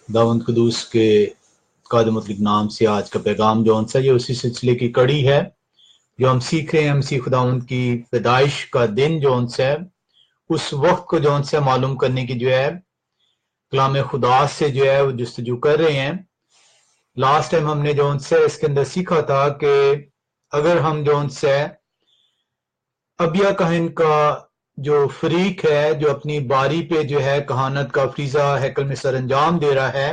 दावत कुदूस के काद मतलब नाम से आज का पैगाम जो सा ये उसी सिलसिले की कड़ी है जो हम सीख रहे हैं मसीह खुदावंद की पैदाइश का दिन जो सा है उस वक्त को जो सा मालूम करने की जो है कलाम खुदा से जो है वो जस्तजू कर रहे हैं। लास्ट टाइम हमने जो सा इसके अंदर सीखा था कि अगर हम जो सा अबिया कहन का जो फरीक है जो अपनी बारी पे जो है कहानत का फरीजा हैकल में सर अंजाम दे रहा है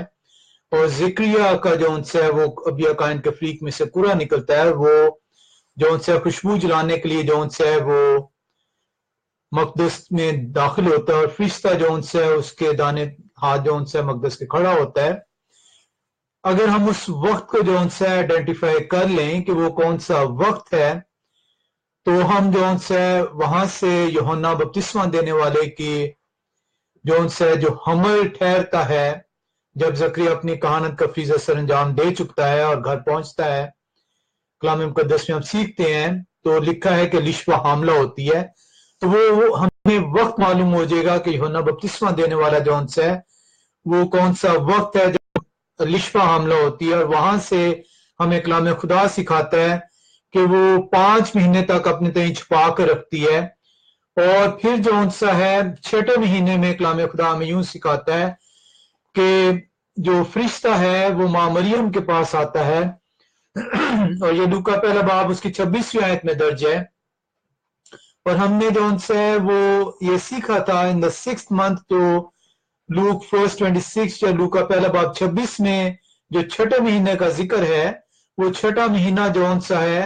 और जिक्रिया का जो उनसे वो अबिया काइन के फरीक में से पूरा निकलता है, वो जो उनसे खुशबू जलाने के लिए जो उनसे वो मकदस में दाखिल होता है और फरिश्ता जो उनसे उसके दाने हाथ जो उनसे मकदस के खड़ा होता है। अगर हम उस वक्त को जो उनसे आइडेंटिफाई कर लें कि वो कौन सा वक्त है, तो हम जो उनसे वहां से यूहन्ना बपतिस्मा देने वाले की जो उनसे जो हमल ठहरता है जब जकरिया अपनी कहानत का फरीजा सर अंजाम दे चुकता है और घर पहुंचता है, कलाम मुकद्दस में हम सीखते हैं तो लिखा है कि लिशवा हामला होती है। तो वो हमें वक्त मालूम हो जाएगा कि यूहन्ना बपतिस्मा देने वाला जो उनसे वो कौन सा वक्त है जब लिशवा हामला होती है। और वहां से हमें कलाम खुदा सिखाता है कि वो 5 महीने तक अपने तय छुपा कर रखती है। और फिर जो उनसा है 6ठे महीने में कलाम खुदा हमें यूं सिखाता है कि जो फरिश्ता है वो माँ मरियम के पास आता है और ये लूका पहला बाब उसकी 26वीं आयत में दर्ज है। और हमने जो उनसे वो ये सीखा था इन द 6th month तो लूक 1:26 या लूका पहला बाब 26 में जो 6ठे महीने का जिक्र है, वो 6ठा महीना जो उनसा है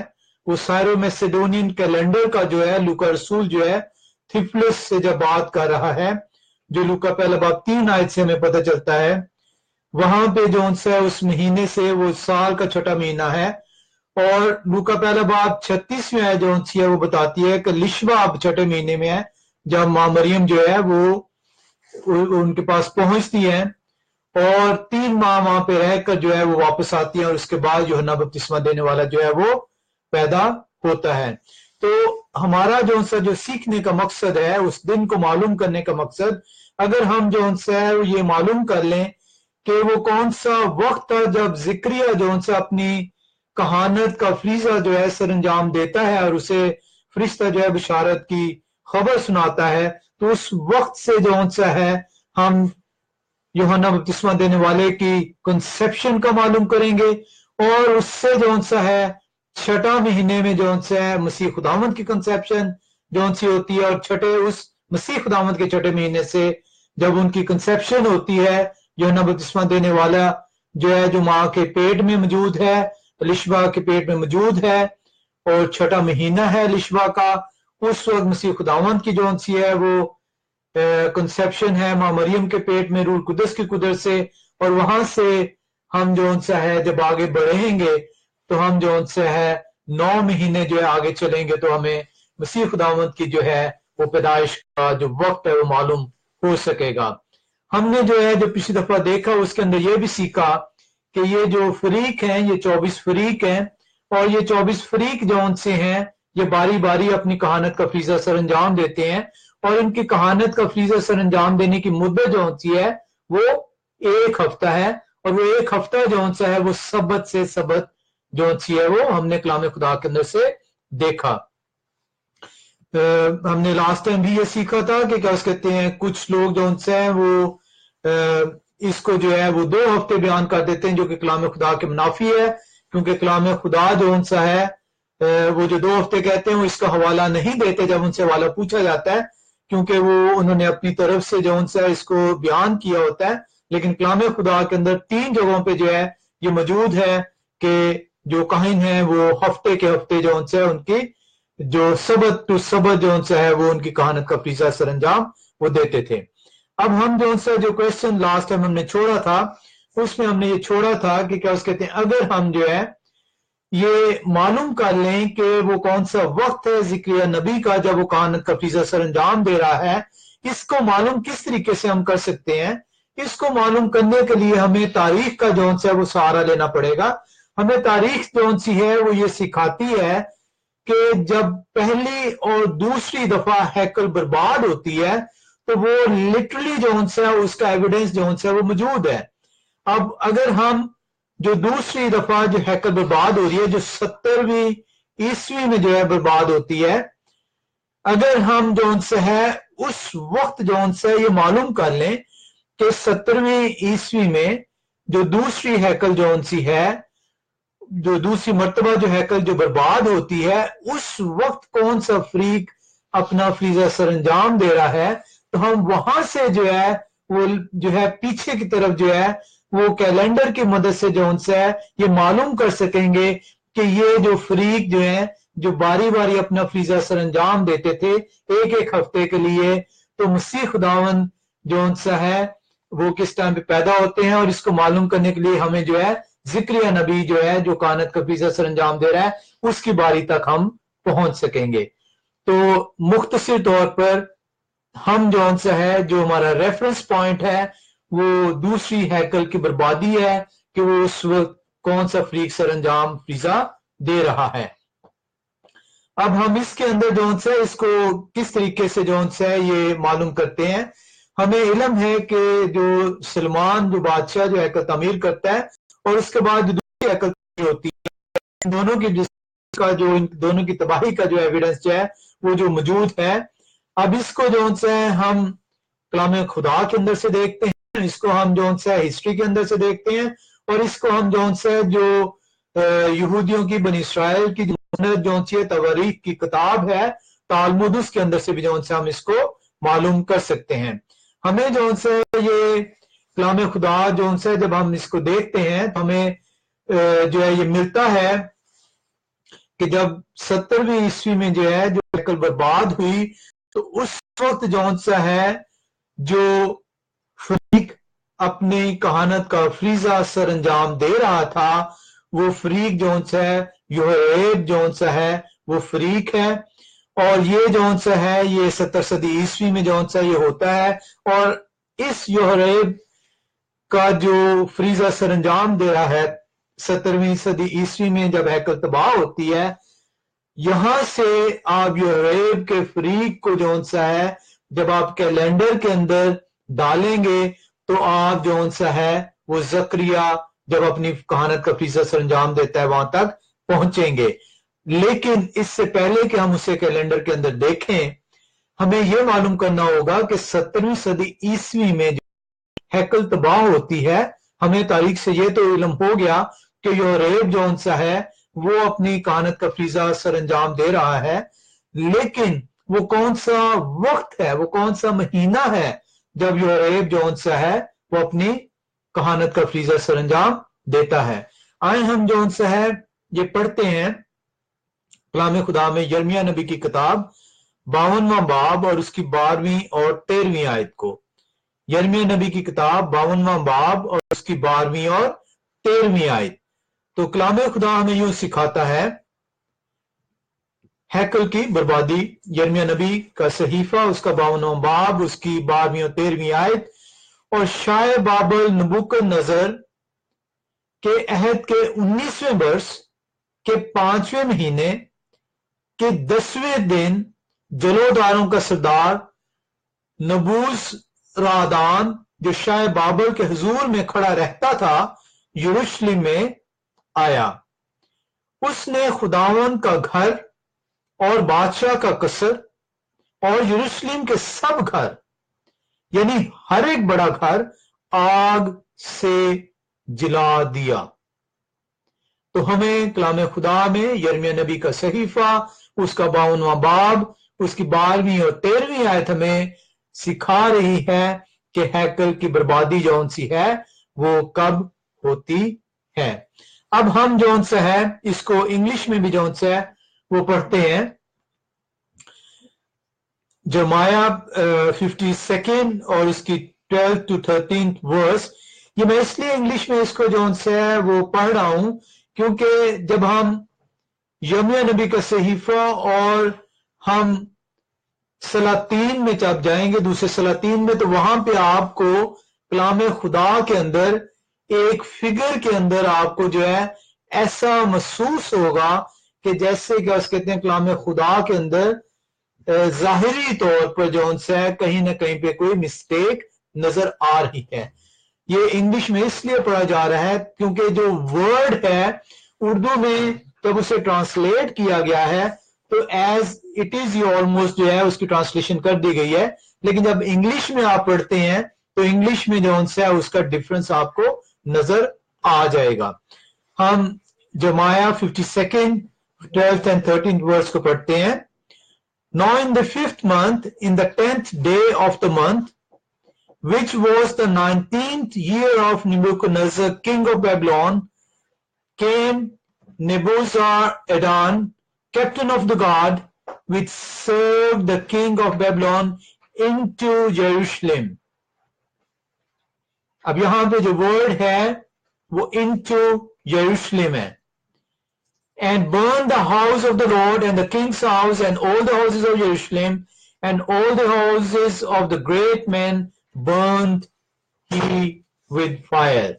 वो सायरो मैसेडोनियन कैलेंडर का जो है लूका रसूल जो है थिफलिस से जब बात कर रहा है, जो लूका पहला बाब 3 आयत से हमें पता चलता है। वहां पे जो उनसे उस महीने से वो साल का 6ठा महीना है। और लूका पहला बाब 36वीं आयत जो उनसी है वो बताती है कि लिशवा अब 6ठे महीने में है जब माँ मरियम जो है वो उनके पास पहुंचती है और 3 माह वहां पे रहकर जो है वो वापस आती है और उसके बाद यूहन्ना बपतिस्मा देने वाला जो है वो पैदा होता है। तो हमारा जो उनसे जो सीखने का मकसद है, उस दिन को मालूम करने का मकसद, अगर हम जो उनसे ये मालूम कर लें कि वो कौन सा वक्त था जब जिक्रिया जो उनसे अपनी कहानत का फरीजा जो है सर अंजाम देता है और उसे फरिश्ता जो है बिशारत की खबर सुनाता है, तो उस वक्त से जो उनसे है हम यूहन्ना बपतिस्मा देने वाले की कंसेप्शन का मालूम करेंगे और उससे जो उनसा है 6ठा महीने में जो उनसे है मसीह खुदावंद की कंसेप्शन जो उनसी होती है और छठे उस मसीह खुदावंद के 6ठे महीने से जब उनकी कंसेप्शन होती है, यूहन्ना बपतिस्मा देने वाला जो है जो माँ के पेट में मौजूद है, लिशवा के पेट में मौजूद है और 6ठा महीना है लिशवा का, उस वक्त मसीह खुदावंद की जो उनसी है वो कंसेप्शन है माँ मरियम के पेट में रूह कुदस की कुदरत से। और वहां से हम जो उनसे है जब आगे बढ़ेंगे तो हम जो उनसे है 9 महीने जो है आगे चलेंगे तो हमें मसीह खुदावंद की जो है वो पैदाइश का जो वक्त है वो मालूम हो सकेगा। हमने जो है जो पिछली दफा देखा उसके अंदर ये भी सीखा कि ये जो फरीक हैं ये 24 फरीक हैं और ये 24 फरीक जो उनसे हैं ये बारी बारी अपनी कहानत का फरीजा सर अंजाम देते हैं और इनकी कहानत का फरीजा सर अंजाम देने की मुद्दत जो होती है वो 1 हफ्ता है और वो 1 हफ्ता जो उनसे है वो सबत से सबत जो होती है वो हमने कलाम खुदा के अंदर से देखा। हमने लास्ट टाइम भी ये सीखा था कि क्या कहते हैं कुछ लोग जो उनसे हैं वो इसको जो है वो 2 हफ्ते बयान कर देते हैं जो कि कलाम खुदा के मुनाफी है, क्योंकि कलाम खुदा जो उनसा है वो जो 2 हफ्ते कहते हैं वो इसका हवाला नहीं देते जब उनसे हवाला पूछा जाता है, क्योंकि वो उन्होंने अपनी तरफ से जो उनसे इसको बयान किया होता है। लेकिन कलाम खुदा के अंदर 3 जगहों पे जो है ये मौजूद है कि जो काहिन है वो हफ्ते के हफ्ते जो उनसे उनकी जो सबत टू सबत जो उनसे है वो उनकी कहानत का फरीजा सर अंजाम वो देते थे। अब हम जो उनसे जो क्वेश्चन लास्ट टाइम हमने छोड़ा था उसमें हमने ये छोड़ा था कि क्या कहते हैं अगर हम जो है ये मालूम कर लें कि वो कौन सा वक्त है जिक्रिया नबी का जब वो कहानत का फरीजा सर अंजाम दे रहा है, इसको मालूम किस तरीके से हम कर सकते हैं। इसको मालूम करने के लिए हमें तारीख का जो है वो सहारा लेना पड़ेगा। हमें तारीख जो सी है वो ये सिखाती है कि जब पहली और दूसरी दफा हैकल बर्बाद होती है तो वो लिटरली जो है उसका एविडेंस जो है वो मौजूद है। اب اگر ہم جو دوسری دفعہ جو ہیکل برباد ہو رہی ہے جو 70ویں عیسوی میں جو ہے برباد ہوتی ہے، اگر ہم جو ان سے ہے اس وقت جو ان سے یہ معلوم کر لیں کہ 70ویں عیسوی میں جو دوسری ہیکل جو ان سی ہے، جو دوسری مرتبہ جو ہیکل جو برباد ہوتی ہے، اس وقت کون سا فریق اپنا فریضہ سر انجام دے رہا ہے، تو ہم وہاں سے جو ہے وہ جو ہے پیچھے کی طرف جو ہے وہ کیلنڈر کی مدد سے جو ان سے ہے یہ معلوم کر سکیں گے کہ یہ جو فریق جو ہیں جو باری باری اپنا فریضہ سر انجام دیتے تھے ایک ایک ہفتے کے لیے، تو مسیح خداوند جو ان سے ہے وہ کس ٹائم پہ پیدا ہوتے ہیں، اور اس کو معلوم کرنے کے لیے ہمیں جو ہے ذکریہ نبی جو ہے جو کہانت کا فریضہ سر انجام دے رہا ہے اس کی باری تک ہم پہنچ سکیں گے۔ تو مختصر طور پر ہم جو ان سے ہے جو ہمارا ریفرنس پوائنٹ ہے وہ دوسری ہیکل کی بربادی ہے کہ وہ اس وقت کون سا فریق سر انجام فریضہ دے رہا ہے۔ اب ہم اس کے اندر جو ان سے اس کو کس طریقے سے جو ان سے یہ معلوم کرتے ہیں، ہمیں علم ہے کہ جو سلمان جو بادشاہ جو ہیکل تعمیر کرتا ہے اور اس کے بعد جو دوسری ہیکل تعمیر ہوتی ہے، دونوں کی جس کا جو دونوں کی تباہی کا جو ایویڈنس جو ہے وہ جو موجود ہے، اب اس کو جو ان سے ہم کلام خدا کے اندر سے دیکھتے ہیں، اس کو ہم جو ان سے ہسٹری کے اندر سے دیکھتے ہیں، اور اس کو ہم جو ان سے جو یہودیوں کی بنی اسرائیل کی جو ان سے تواریخ کی کتاب ہے تالمود اس کے اندر سے بھی جو ان سے ہم اس کو معلوم کر سکتے ہیں۔ ہمیں جو ان سے یہ کلام خدا جو ان سے جب ہم اس کو دیکھتے ہیں تو ہمیں جو ہے یہ ملتا ہے کہ جب 70ویں عیسوی میں جو ہے جو ہیکل برباد ہوئی تو اس وقت جو ان سے ہے جو فریق اپنی کہانت کا فریضہ سر انجام دے رہا تھا وہ فریق جو ان سے ہے یوہریب جو ان سے ہے وہ فریق ہے، اور یہ جو ان سے ہے یہ 70 صدی عیسوی میں جو ان سے یہ ہوتا ہے، اور اس یوہریب کا جو فریضہ سر انجام دے رہا ہے 70ویں صدی عیسوی میں جب ہیکل تباہ ہوتی ہے، یہاں سے آپ یوہریب کے فریق کو جو ان سے ہے جب آپ کیلنڈر کے اندر ڈالیں گے تو آپ جو ان سے ہے وہ زکریا جب اپنی کہانت کا فریضہ سر انجام دیتا ہے وہاں تک پہنچیں گے۔ لیکن اس سے پہلے کہ ہم اسے کیلنڈر کے اندر دیکھیں، ہمیں یہ معلوم کرنا ہوگا کہ 70ویں صدی عیسوی میں جو ہیکل تباہ ہوتی ہے، ہمیں تاریخ سے یہ تو علم ہو گیا کہ یوہریب جو ان سے ہے وہ اپنی کہانت کا فریضہ سر انجام دے رہا ہے، لیکن وہ کون سا وقت ہے، وہ کون سا مہینہ ہے جب یوہریب جو ان سے ہے وہ اپنی کہانت کا فریضہ سر انجام دیتا ہے۔ آئیں ہم جو ان سے ہے یہ پڑھتے ہیں کلام خدا میں یرمیہ نبی کی کتاب 52واں باب اور اس کی 12ویں اور 13ویں آیت کو۔ یرمیہ نبی کی کتاب 52واں باب اور اس کی 12ویں اور 13ویں آیت۔ تو کلام خدا ہمیں یوں سکھاتا ہے ہیکل کی بربادی، یرمیہ نبی کا صحیفہ اس کا 52واں باب اس کی 12ویں اور 13ویں آیت، اور شاہ بابل نبوکدنضر کے عہد کے 19ویں برس کے 5ویں مہینے کے 10ویں دن جلوداروں کا سردار نبوزرادان جو شاہ بابل کے حضور میں کھڑا رہتا تھا یروشلم میں آیا۔ اس نے خداوند کا گھر اور بادشاہ کا قصر اور یروشلم کے سب گھر یعنی ہر ایک بڑا گھر آگ سے جلا دیا۔ تو ہمیں کلام خدا میں یرمیہ نبی کا صحیفہ اس کا 52واں باب اس کی 12ویں اور 13ویں آیت ہمیں سکھا رہی ہے کہ ہیکل کی بربادی جو ان سی ہے وہ کب ہوتی ہے۔ اب ہم جو ان سے ہے اس کو انگلش میں بھی جو ان سے ہے وہ پڑھتے ہیں جرمایہ 52 اور اس کی 12 to 13 ورس۔ یہ میں اس لیے انگلش میں اس کو جو ان سے ہے وہ پڑھ رہا ہوں کیونکہ جب ہم یرمیہ نبی کا صحیفہ اور ہم سلاطین میں جب جائیں گے دوسرے سلاطین میں تو وہاں پہ آپ کو کلام خدا کے اندر ایک فگر کے اندر آپ کو جو ہے ایسا محسوس ہوگا کہ جیسے کہ اس کہتے ہیں کلام خدا کے اندر ظاہری طور پر جو ان سے کہیں نہ کہیں پہ کوئی مسٹیک نظر آ رہی ہے۔ یہ انگلش میں اس لیے پڑھا جا رہا ہے کیونکہ جو ورڈ ہے اردو میں جب اسے ٹرانسلیٹ کیا گیا ہے تو ایز اٹ از یہ آلموسٹ جو ہے اس کی ٹرانسلیشن کر دی گئی ہے، لیکن جب انگلش میں آپ پڑھتے ہیں تو انگلش میں جو ہے اس کا ڈفرنس آپ کو نظر آ جائے گا۔ ہم جرمیا 52 12th and 13th verse کو پڑھتے ہیں۔ Now in the 5th month, in the 10th day of the month, which was the 19th year of Nebuchadnezzar, king of Babylon, came Nebuzaradan, captain of the guard, which served the king of Babylon, into Jerusalem. اب یہاں پہ جو word ہے وہ into Jerusalem ہے۔ And burned the house of the Lord and the king's house and all the houses of Jerusalem and all the houses of the great men burned he with fire.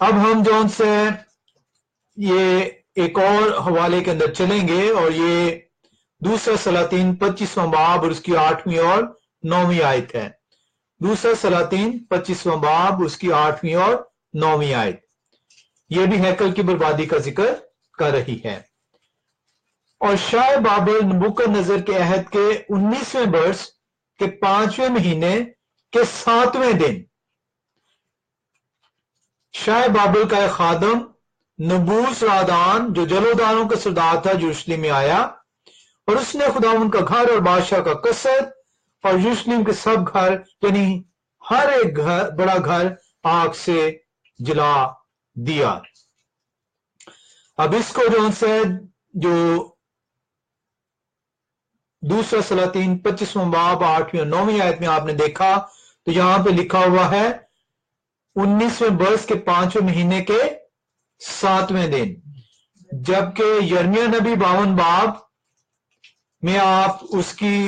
اب ہم جو سے یہ ایک اور حوالے کے اندر چلیں گے اور یہ دوسرا سلاطین 25واں باب اور اس کی 8ویں اور 9ویں آیت ہے۔ دوسرا سلاطین 25واں باب اس کی 8ویں اور 9ویں آیت یہ بھی ہیکل کی بربادی کا ذکر کر رہی ہے۔ اور شاہ بابل نبوکدنضر کے عہد کے 19ویں برس کے 5ویں مہینے کے 7ویں دن شاہ بابل کا ایک خادم نبوزرادان جو جلوداروں کا سردار تھا یروشلم میں آیا، اور اس نے خداوند کا گھر اور بادشاہ کا قصر اور یروشلم کے سب گھر یعنی ہر ایک گھر بڑا گھر آگ سے جلا دیا۔ اب اس کو جو دوسرا سلاطین 25واں باب 8ویں اور 9ویں آیت میں آپ نے دیکھا تو یہاں پہ لکھا ہوا ہے 19ویں برس کے 5ویں مہینے کے 7ویں دن، جبکہ یرمیہ نبی 52 باب میں آپ اس کی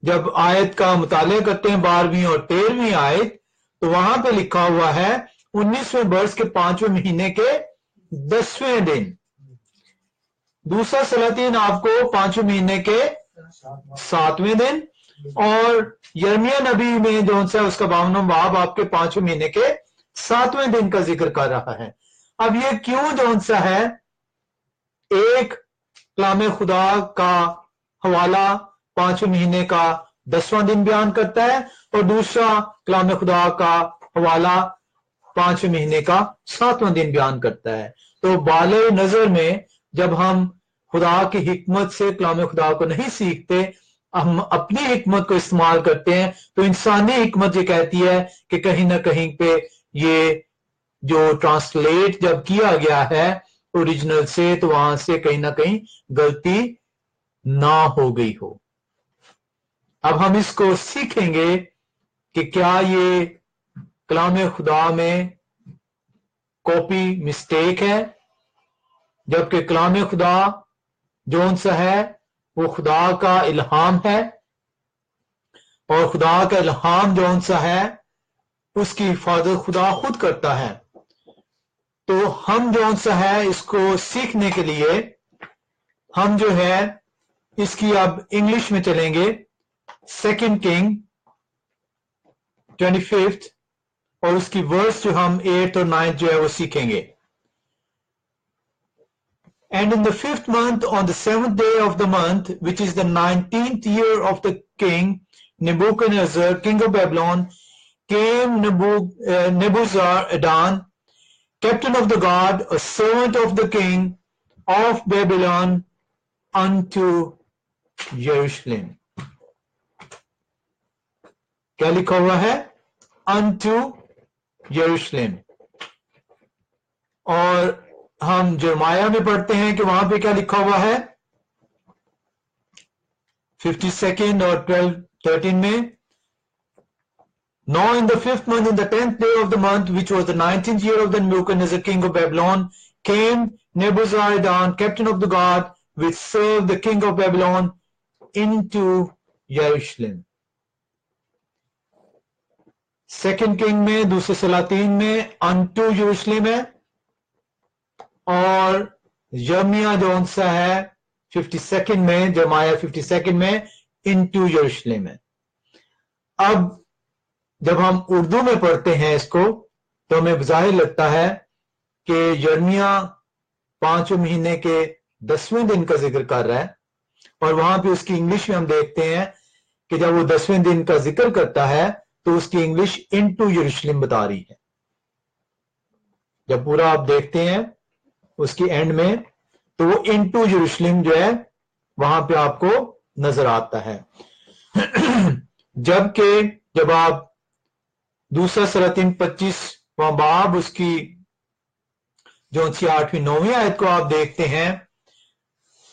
جب آیت کا مطالعہ کرتے ہیں 12ویں اور 13ویں آیت تو وہاں پہ لکھا ہوا ہے 19ویں برس کے 5ویں مہینے کے 10ویں دن۔ دوسرا سلاطین آپ کو 5ویں مہینے کے 7ویں دن اور یرمیہ نبی میں جو اس کا 52واں باب آپ کے 5ویں مہینے کے 7ویں دن کا ذکر کر رہا ہے۔ اب یہ کیوں ہے ایک کلام خدا کا حوالہ 5ویں مہینے کا 10واں دن بیان کرتا ہے اور دوسرا کلام خدا کا حوالہ 5ویں مہینے کا 7واں دن بیان کرتا ہے؟ تو بالغ نظر میں جب ہم خدا کی حکمت سے کلام خدا کو نہیں سیکھتے، ہم اپنی حکمت کو استعمال کرتے ہیں، تو انسانی حکمت یہ کہتی ہے کہ کہیں نہ کہیں پہ یہ جو ٹرانسلیٹ جب کیا گیا ہے اوریجنل سے تو وہاں سے کہیں نہ کہیں غلطی نہ ہو گئی ہو۔ اب ہم اس کو سیکھیں گے کہ کیا یہ کلام خدا میں کاپی مسٹیک ہے، جبکہ کلام خدا جون سا ہے وہ خدا کا الہام ہے، اور خدا کا الہام جون سا ہے اس کی حفاظت خدا خود کرتا ہے۔ تو ہم جون سا ہے اس کو سیکھنے کے لیے ہم جو ہے اس کی اب انگلش میں چلیں گے 2 کنگ 25 اور اس کی ورس جو ہم 8 اور 9 جو ہے وہ سیکھیں گے۔ And in the 5th month, on the 7th day of the month, which is the 19th year of the king Nebuchadnezzar, king of Babylon, came Nebuzaradan, captain of the guard, a servant of the king of Babylon, unto Jerusalem. کیا لکھا ہوا ہے؟ unto Jerusalem. اور ہم جرمایا میں پڑھتے ہیں کہ وہاں پہ کیا لکھا ہوا ہے 52 اور 13 میں Now in the 5th month, in the 10th day of the month, which was the 19th year of the Nebuchadnezzar king of Babylon, came Nebuzaradan, captain of the guard, which served the king of Babylon, into Jerusalem. Second king میں دوسرے سلاطین میں unto Jerusalem ہے، اور یرمیہ جون سا ہے 52 میں جرمایا 52 میں into Jerusalem ہے۔ اب जब हम उर्दू में पढ़ते हैं इसको तो हमें ज़ाहिर लगता है कि यिर्मयाह 5वें महीने के 10वें दिन का जिक्र कर रहा है, और वहां पे उसकी इंग्लिश में हम देखते हैं कि जब वो 10वें दिन का जिक्र करता है तो उसकी इंग्लिश इनटू यरूशलेम बता रही है। जब पूरा आप देखते हैं उसकी एंड में तो वो इनटू यरूशलेम जो है वहां पे आपको नजर आता है। जबकि जब आप दूसरा सलातीन 25वां बाब उसकी जो 8वीं 9वीं आयत को आप देखते हैं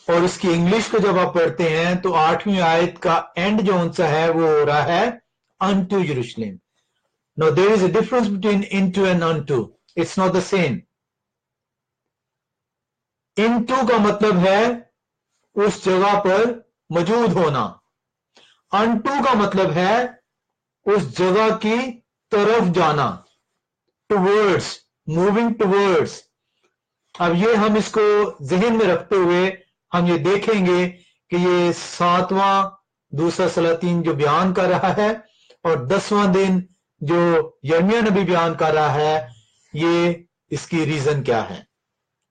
और उसकी इंग्लिश को जब आप पढ़ते हैं तो 8वीं आयत का एंड जो सा है वो हो रहा है unto Jerusalem. Now there is a difference between into and unto. It's not the same. into का मतलब है उस जगह पर मौजूद होना, unto का मतलब है उस जगह की तरफ जाना, towards, moving towards. अब ये हम इसको जहन में रखते हुए हम ये देखेंगे कि ये 7वां दूसरा सलातीन जो बयान कर रहा है और 10वां दिन जो यिर्मयाह नबी बयान कर रहा है, ये इसकी रीजन क्या है।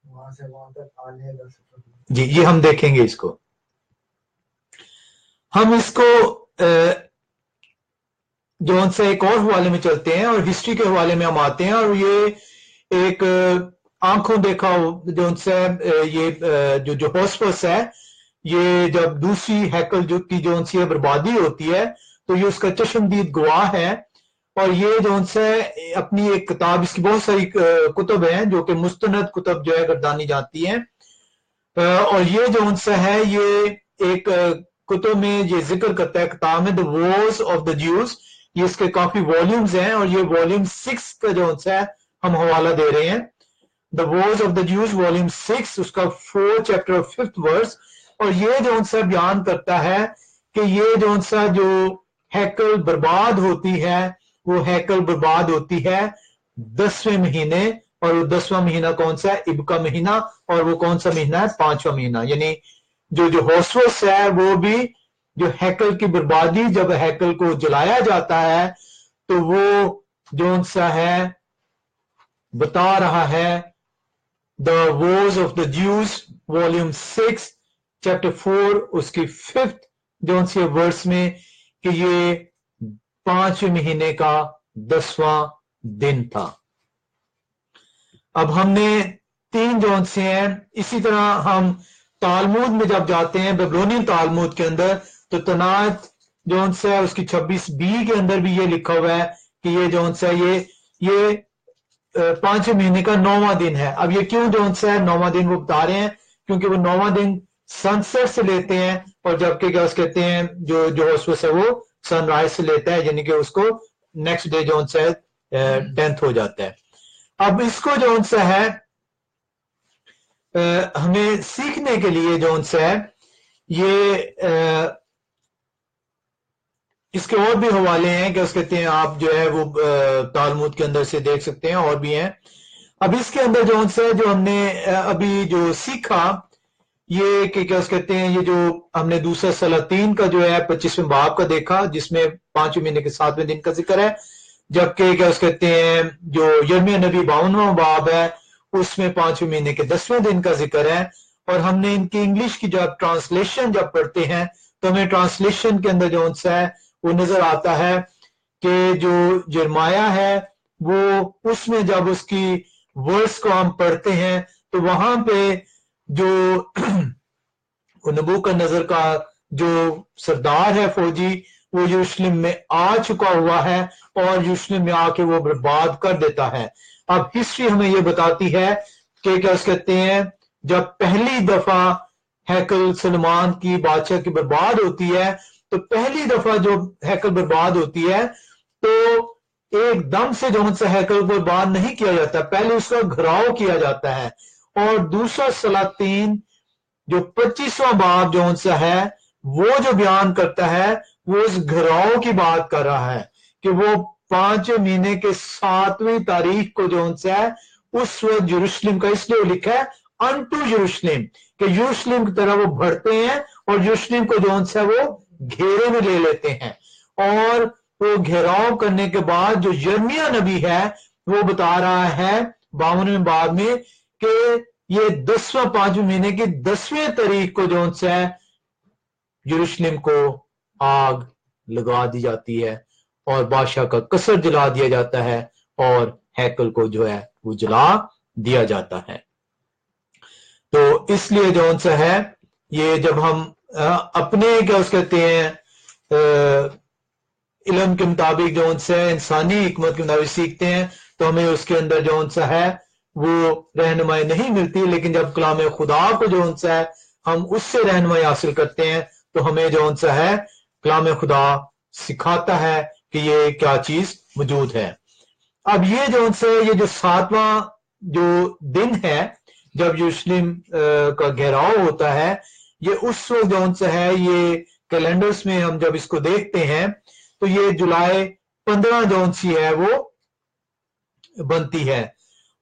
वहां से वहां तक आने का जी ये हम देखेंगे इसको। हम इसको जो उनसे एक और हवाले में चलते हैं और हिस्ट्री के हवाले में हम आते हैं, और ये एक आंखों देखा जो उनसे ये जो हॉस्पस है, ये जब दूसरी हैकल जो की जो उनसे बर्बादी होती है तो ये उसका चश्मदीद गवाह है। और ये जो उनसे अपनी एक किताब, इसकी बहुत सारी कुतुब हैं जो कि मुस्तनद कुतुब जो है गर्दानी जाती हैं, और ये जो उनसे है ये एक कुतुब में ये जिक्र करता है, किताब में the Wars of the Jews. ये इसके काफी वॉल्यूम्स हैं और ये वॉल्यूम 6 का जो उनसे है हम हवाला दे रहे हैं। The Wars of the Jews volume 6 उसका 4 चैप्टर 5th वर्स। और ये जो उनसे बयान करता है कि ये जो उनसे जो हैकल बर्बाद होती है वो हैकल बर्बाद होती है 10वें महीने, और वो 10वां महीना कौन सा है, इब का महीना, और वो कौन सा महीना है, 5वां महीना। यानी जो होस्वस है वो भी जो हैकल की बर्बादी, जब हैकल को जलाया जाता है तो वो जो उनसा है बता रहा है the Wars of the Jews volume 6 chapter 4 उसकी 5th जो उनसे वर्स में कि ये 5वें महीने का 10वां दिन था। अब हमने 3 जोन से हैं। इसी तरह हम तालमुद में जब जाते हैं, बेबलोनियन तालमुद के अंदर, तो तनात जोन से है उसकी 26b के अंदर भी ये लिखा हुआ है कि ये जोन से ये 5वें महीने का 9वां दिन है। अब ये क्यों जोन से है 9वां दिन वो बता रहे हैं, क्योंकि वो 9वां दिन सनसेट से लेते हैं, और जबकि क्या कहते हैं जो होस्वस है वो सनराइज से लेता है, यानी कि उसको नेक्स्ट डे जो उनसे 10th हो जाता है। अब इसको जो उनसे है हमें सीखने के लिए जो उनसे है ये इसके और भी हवाले हैं, क्या कहते हैं आप जो है वो तालमुद के अंदर से देख सकते हैं, और भी हैं। अब इसके अंदर जो उनसे जो हमने अभी जो सीखा ये कि क्या कहते हैं, ये जो हमने दूसरा सलातीन का जो है 25वें बाब का देखा जिसमें 5वें महीने के 7वें दिन का जिक्र है, जबकि क्या कहते हैं जो यिर्मयाह नबी 52वां बाब है उसमें 5वें महीने के 10वें दिन का जिक्र है। और हमने इनकी इंग्लिश की जब ट्रांसलेशन जब पढ़ते हैं तो हमें ट्रांसलेशन के अंदर जो उनसा है वो नजर आता है कि जो यिर्मयाह है वो उसमें जब उसकी वर्स को हम पढ़ते हैं तो वहां पे जो नबूकदनेस्सर का जो सरदार है फौजी वो यरूशलेम में आ चुका हुआ है और यरूशलेम में आके वो बर्बाद कर देता है। अब हिस्ट्री हमें ये बताती है कि क्या कहते हैं जब पहली दफा हैकल सलमान की बादशाह की बर्बाद होती है तो पहली दफा जो हैकल बर्बाद होती है तो एकदम से जो उनसे हैकल बर्बाद नहीं किया जाता, पहले उसका घिराव किया जाता है। और दूसरा सलातीन जो 25वां बाब जो उनसे है वो जो बयान करता है वो उस घिराव की बात कर रहा है कि वो 5वें महीने के 7वीं तारीख को जो उनसे है उस वक्त यरूशलेम का इसलिए लिखा है अनटू यरूशलेम कि यरूशलेम की तरह वो बढ़ते हैं और यरूशलेम को जो उनसे है वो घेरे में ले लेते हैं। और वो घेराव करने के बाद जो यिर्मयाह नबी है वो बता रहा है 52वें बाब में कि ये 10वां 5वें महीने की 10वीं तारीख को जो है यरूशलेम को आग लगा दी जाती है और बादशाह का कसर जला दिया जाता है और हैकल को जो है वो जला दिया जाता है। तो इसलिए जो सा है ये जब हम अपने क्या उस कहते हैं इल्म के मुताबिक जो से इंसानी हिकमत के मुताबिक सीखते हैं तो हमें उसके अंदर जो सा है वो रहनुमाई नहीं मिलती, लेकिन जब कलाम खुदा को जो सा है हम उससे रहनुमाई हासिल करते हैं तो हमें जो सा है कलाम खुदा सिखाता है कि ये क्या चीज मौजूद है। अब ये जो से ये जो 7वां जो दिन है जब यरूशलेम का घेराव होता है, ये उस वक्त जो सा है ये कैलेंडर्स में हम जब इसको देखते हैं तो ये जुलाई 15 जो सी है वो बनती है।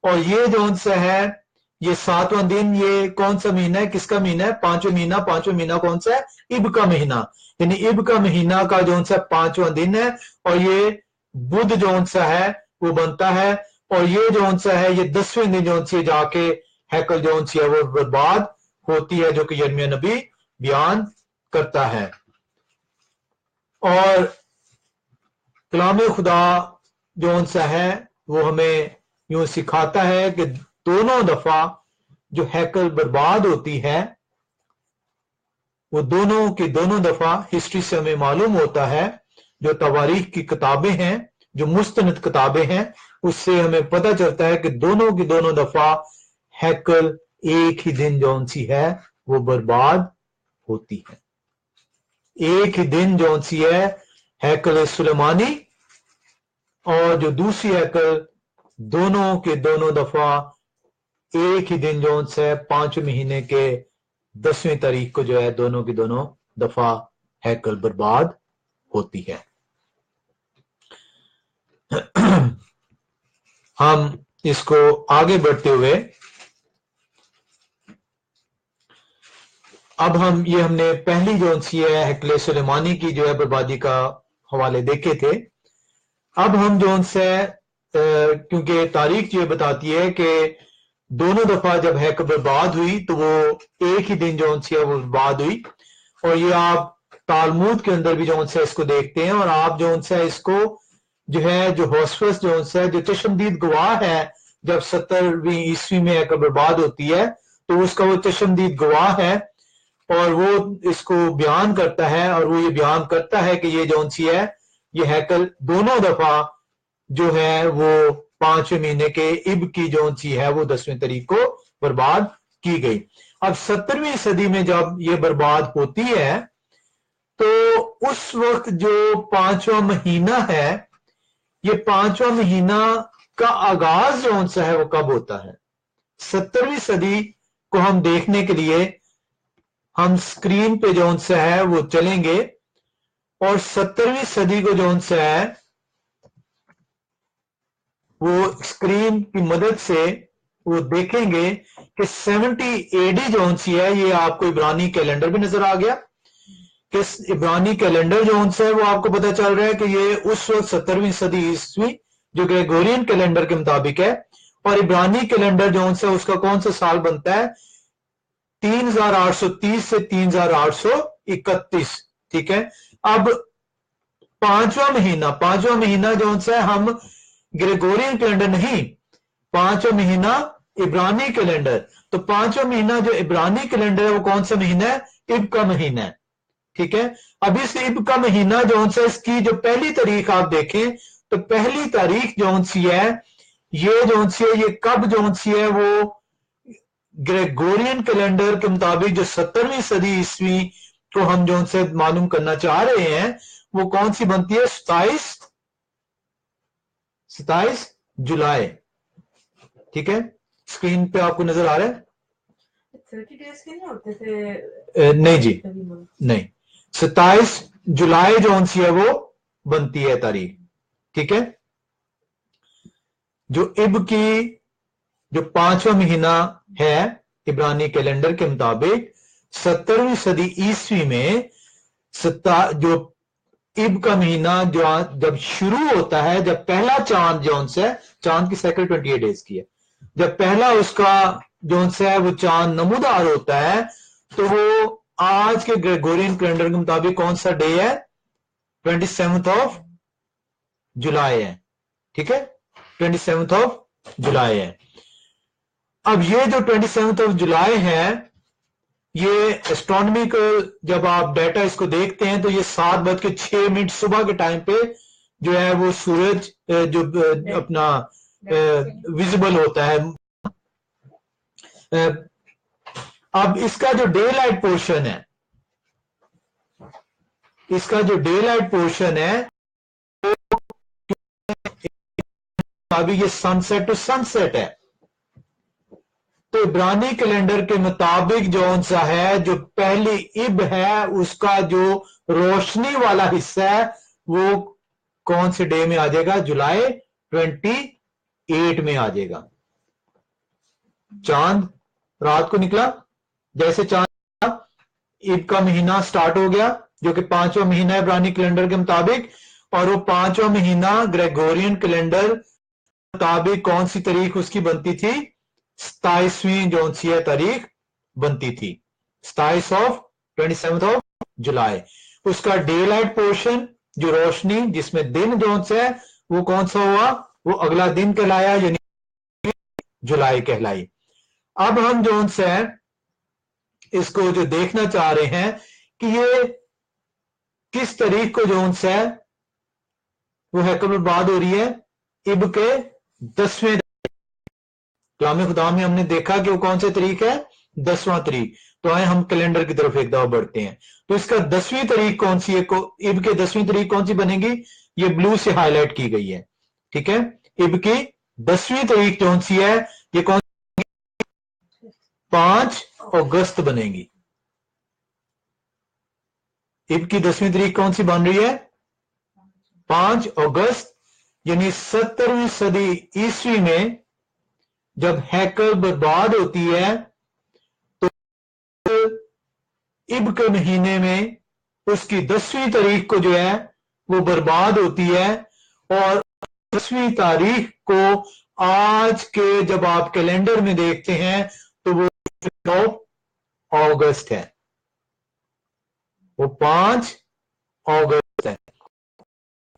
और ये जो सा है ये 7वां दिन, ये कौन सा महीना है, किसका महीना है? 5वां महीना। 5वां महीना कौन सा है? इब का महीना, यानी इब का महीना का जो सा 5वां दिन है और ये बुध जो सा है वो बनता है। और ये जो सा है ये 10वें दिन जो सी जाके हैकल जो सी है वो बर्बाद होती है, जो कि यिर्मयाह नबी बयान करता है। और कलाम खुदा जो सा है वो हमें यूं सिखाता है कि दोनों दफा जो हैकल बर्बाद होती है वो दोनों की दोनों दफा हिस्ट्री से हमें मालूम होता है, जो तवारीख की किताबें हैं, जो मुस्तनद किताबें हैं, उससे हमें पता चलता है कि दोनों की दोनों दफा हैकल एक ही दिन जो सी है वो बर्बाद होती है। एक ही दिन जो सी है हैकल सुलेमानी और जो दूसरी हैकल, दोनों के दोनों दफा एक ही दिन जो है 5वें महीने के 10वीं तारीख को जो है दोनों की दोनों दफा हैकल बर्बाद होती है। हम इसको आगे बढ़ते हुए अब हमने पहली जो सी है हैकल सुलेमानी की जो है बर्बादी का हवाले देखे थे। अब हम जो से क्योंकि तारीख ये बताती है कि दोनों दफा जब हैकल बर्बाद हुई तो वो एक ही दिन जो सी है वो बर्बाद हुई। और ये आप तालमूद के अंदर भी जो है इसको देखते हैं। और आप जो है इसको जो है जो होस्फस जो है जो चश्मदीद गवाह है जब 70वीं ईस्वी में हैकल बर्बाद होती है तो उसका वो चश्मदीद गवाह है और वो इसको बयान करता है। और वो ये बयान करता है कि ये जो सी है ये हैकल दोनों दफा जो है वो 5वें महीने के इब की जो सी है वो 10वें तारीख को बर्बाद की गई। अब 17वीं सदी में जब ये बर्बाद होती है तो उस वक्त जो 5वां महीना है, ये 5वां महीना का आगाज जो सा है वो कब होता है? 17वीं सदी को हम देखने के लिए हम स्क्रीन पे जो सा है वो चलेंगे और 17वीं सदी को जो सा है वो स्क्रीन की मदद से वो देखेंगे कि 70 एडी जो सी है, ये आपको इब्रानी कैलेंडर भी नजर आ गया कि इब्रानी कैलेंडर जो है वो आपको पता चल रहा है कि ये उस वक्त 17वीं सदी ईस्वी जो ग्रेगोरियन कैलेंडर के मुताबिक है। और इब्रानी कैलेंडर जो है उसका कौन सा साल बनता है? 3830 से 3831। ठीक है। अब पांचवा महीना जो है हम ग्रेगोरियन कैलेंडर नहीं, 5वां महीना इब्रानी कैलेंडर। तो 5वां महीना जो इब्रानी कैलेंडर है वो कौन सा महीना है? इब का महीना है। ठीक है। अब इस इब का महीना जो है इसकी जो पहली तारीख आप देखें तो पहली तारीख जो सी है ये जो सी है ये कब जो सी है वो ग्रेगोरियन कैलेंडर के मुताबिक जो 17वीं सदी ईस्वी को हम जो से मालूम करना चाह रहे हैं वो कौन सी बनती है? 27 जुलाई। ठीक है। स्क्रीन पे आपको नजर आ रहा है? 30 डेज के नहीं होते थे? नहीं जी, नहीं। 27 जुलाई जो सी है वो बनती है तारीख। ठीक है। जो इब की जो 5वां महीना है इब्रानी कैलेंडर के मुताबिक 17वीं सदी ईस्वी में जो इब का महीना जो जब शुरू होता है, जब पहला चांद जो है, चांद की साइकिल 28 डेज की है, जब पहला उसका जो है वो चांद नमूदार होता है, तो वो आज के ग्रेगोरियन कैलेंडर के मुताबिक कौन सा डे है? 27th ऑफ जुलाई है। ठीक है, 27th ऑफ जुलाई है। अब ये जो 27th ऑफ जुलाई है, ये एस्ट्रोनॉमिकल जब आप डाटा इसको देखते हैं तो ये 7:06 सुबह के टाइम पे जो है वो सूरज जो अपना विजिबल होता है। अब इसका जो डे लाइट पोर्शन है, इसका जो डे लाइट पोर्शन है, अभी ये सनसेट टू सनसेट है। तो इब्रानी कैलेंडर के मुताबिक जो सा है, जो पहली इब है उसका जो रोशनी वाला हिस्सा है वो कौन से डे में आ जाएगा? जुलाई 28 में आ जाएगा। चांद रात को निकला, जैसे चांद इब का महीना स्टार्ट हो गया जो कि 5वां महीना है इब्रानी कैलेंडर के मुताबिक, और वो 5वां महीना ग्रेगोरियन कैलेंडर मुताबिक कौन सी तारीख उसकी बनती थी? 27वीं जो सी है तारीख बनती थी, 27th ऑफ जुलाई। उसका डे लाइट पोर्शन जो रोशनी जिसमें दिन जो है वो कौन सा हुआ? वो अगला दिन कहलाया, यानी जुलाई कहलाई। अब हम जो है इसको जो देखना चाह रहे हैं कि ये किस तारीख को जो है वो हैकल बर्बाद हो रही है? इब के 10वें कलाम खुदा में हमने देखा कि वो कौन सी तारीख है? 10वां तारीख। तो आए हम कैलेंडर की तरफ एक दफा बढ़ते हैं। तो इसका 10वीं तारीख कौन सी है? इब के 10वीं तारीख कौन सी बनेगी? ये ब्लू से हाईलाइट की गई है। ठीक है, इब की 10वीं तारीख कौन सी है? ये कौन? 5 अगस्त बनेगी। इब की 10वीं तारीख कौन सी बन रही है? 5 अगस्त, यानी 70वीं सदी ईस्वी में जब हैकल बर्बाद होती है तो इब के महीने में उसकी 10वीं तारीख को जो है वो बर्बाद होती है, और 10वीं तारीख को आज के जब आप कैलेंडर में देखते हैं तो वो 5 अगस्त है, वो 5 अगस्त है।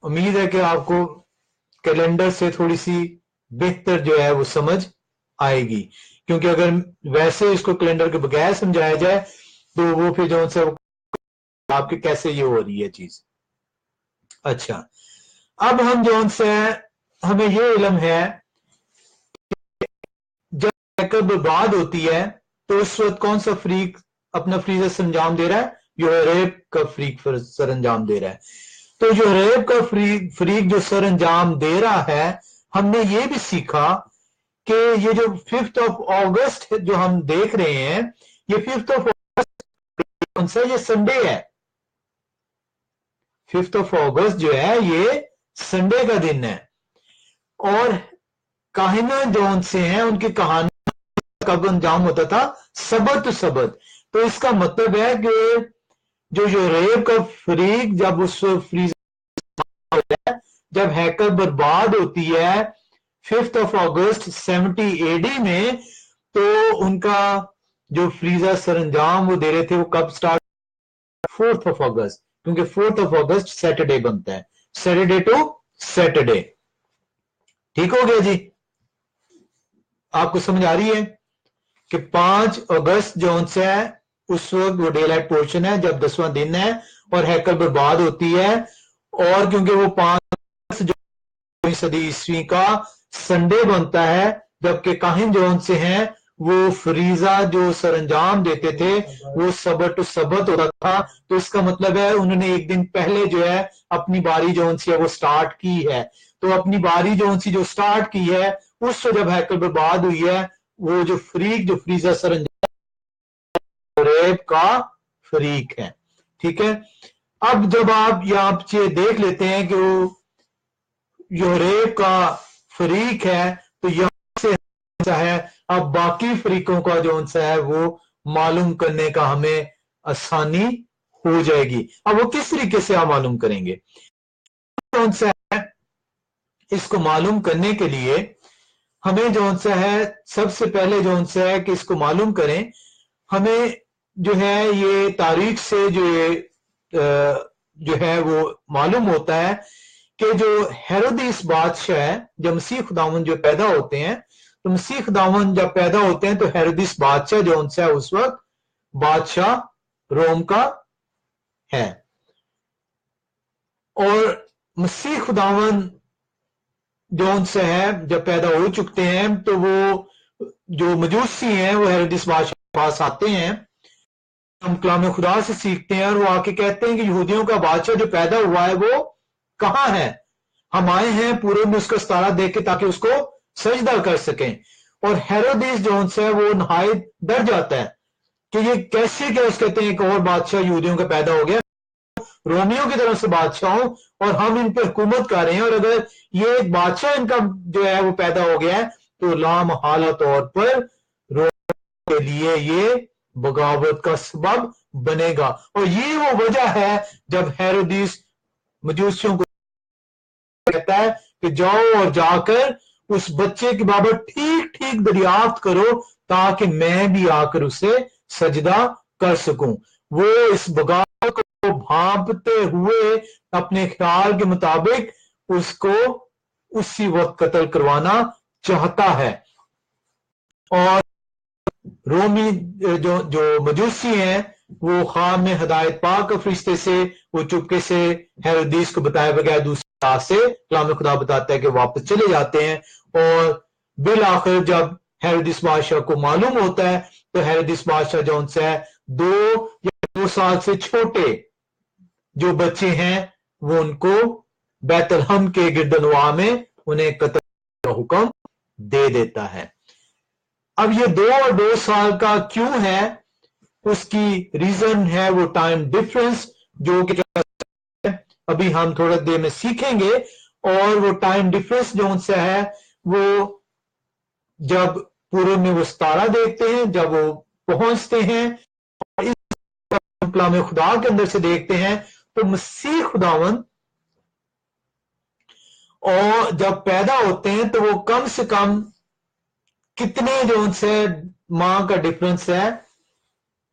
उम्मीद है कि आपको कैलेंडर से थोड़ी सी बेहतर जो है वो समझ आएगी, क्योंकि अगर वैसे इसको कैलेंडर के बगैर समझाया जाए तो वो फिर जो से आपके कैसे ये हो रही है चीज। अच्छा, अब हम जो से हमें ये इल्म है जब हैकल बर्बाद होती है तो उस वक्त कौन सा फरीक अपना फरीजा सरंजाम दे रहा है? यूरोप का फरीक सरंजाम दे रहा है। तो यूरोप का फरीक जो सरंजाम दे रहा है, हमने ये भी सीखा कि ये जो 5th ऑफ अगस्त जो हम देख रहे हैं, ये 5th ऑफ अगस्त कौन सा? ये संडे है। 5th ऑफ अगस्त जो है ये संडे का दिन है, और काहिना जौन से हैं उनकी कहानी कब अंजाम होता था? सबत सबत। तो इसका मतलब है कि जो यूरोप का फरीक जब उस जब हैकल बर्बाद होती है 5th ऑफ अगस्त 70 AD में, तो उनका जो फ्रीजा सरंजाम वो दे रहे थे वो कब स्टार्ट? 4th ऑफ अगस्त, क्योंकि 4th ऑफ अगस्त सैटरडे बनता है, सैटरडे टू सैटरडे। ठीक हो गया जी? आपको समझ आ रही है कि 5 अगस्त जो है उस वक्त वो डे लाइट पोर्शन है जब 10वां दिन है और हैकल बर्बाद होती है, और क्योंकि वो 5 जो सदी ईस्वी का संडे बनता है, जबकि काहिन जो से हैं वो फरीजा जो सरंजाम देते थे वो सबत टू सबत होता था। तो इसका मतलब है उन्होंने एक दिन पहले जो है अपनी बारी जो सी है वो स्टार्ट की है। तो अपनी बारी जो सी जो स्टार्ट की है उस जब हैकल बर्बाद हुई है, वो जो फ्रीजा सरंजाम यूरोप का फरीक है। ठीक है, अब जब आप यहां से देख लेते हैं कि वो यूरोप का फरीक है, तो यहां से है अब बाकी फरीकों का जो है वो मालूम करने का हमें आसानी ہو جائے گی. اب وہ کس طریقے سے آپ معلوم کریں گے؟ کون سا ہے اس کو معلوم کرنے کے لیے ہمیں جون سا ہے سب سے پہلے جون سا ہے کہ اس کو معلوم کریں, ہمیں جو ہے یہ تاریخ سے جو ہے وہ معلوم ہوتا ہے کہ جو ہیرودیس بادشاہ ہے, جب مسیح خداوند جو پیدا ہوتے ہیں, تو مسیح خداوند جب پیدا ہوتے ہیں تو ہیرودیس بادشاہ جون سا ہے اس وقت بادشاہ روم کا ہے. اور مسیح خداوند جون سے ہے جب پیدا ہو چکتے ہیں تو وہ جو مجوسی ہیں وہ ہیرودیس بادشاہ کے پاس آتے ہیں, ہم کلام خدا سے سیکھتے ہیں, اور وہ آ کے کہتے ہیں کہ یہودیوں کا بادشاہ جو پیدا ہوا ہے وہ کہاں ہے؟ ہم آئے ہیں پورے میں اس کا ستارہ دیکھ کے تاکہ اس کو سجدہ کر سکیں. اور ہیرودیس جون سے وہ نہایت ڈر جاتا ہے کہ یہ کیسے کیا اس کہتے ہیں ایک اور بادشاہ یہودیوں کا پیدا ہو گیا, رومیوں کی طرف سے بادشاہ ہوں اور ہم ان پہ حکومت کر رہے ہیں, اور اگر یہ ایک بادشاہ ان کا جو ہے وہ پیدا ہو گیا ہے تو لامحالہ طور پر روم کے لیے یہ بغاوت کا سبب بنے گا. اور یہ وہ وجہ ہے جب ہیرودیس مجوسیوں کو کہتا ہے کہ جاؤ اور جا کر اس بچے کے بابت ٹھیک ٹھیک دریافت کرو تاکہ میں بھی آ کر اسے سجدہ کر سکوں. وہ اس بغاوت کو بھانپتے ہوئے اپنے خیال کے مطابق اس کو اسی وقت قتل کروانا چاہتا ہے. اور رومی جو مجوسی ہیں وہ خواہ میں ہدایت پا کر فرشتے سے وہ چپکے سے ہیرودیس کو بتائے بغیر دوسری راہ سے کلام خدا بتاتا ہے کہ واپس چلے جاتے ہیں. اور بالآخر جب ہیرودیس بادشاہ کو معلوم ہوتا ہے تو ہیرودیس بادشاہ جون سے ہے 2 سال سے چھوٹے جو بچے ہیں وہ ان کو بیت لحم کے گردنواح میں انہیں قتل کا حکم دے دیتا ہے. اب یہ 2 سال کا کیوں ہے, اس کی ریزن ہے وہ ٹائم ڈفرنس جو کہ ابھی ہم تھوڑا دیر میں سیکھیں گے. اور وہ ٹائم ڈفرنس جو ان سے ہے وہ جب پورے میں وہ ستارہ دیکھتے ہیں, جب وہ پہنچتے ہیں اور اس کلام خدا کے اندر سے دیکھتے ہیں تو مسیح خداوند اور جب پیدا ہوتے ہیں تو وہ کم سے کم کتنے جو ان سے ماہ کا ڈفرنس ہے.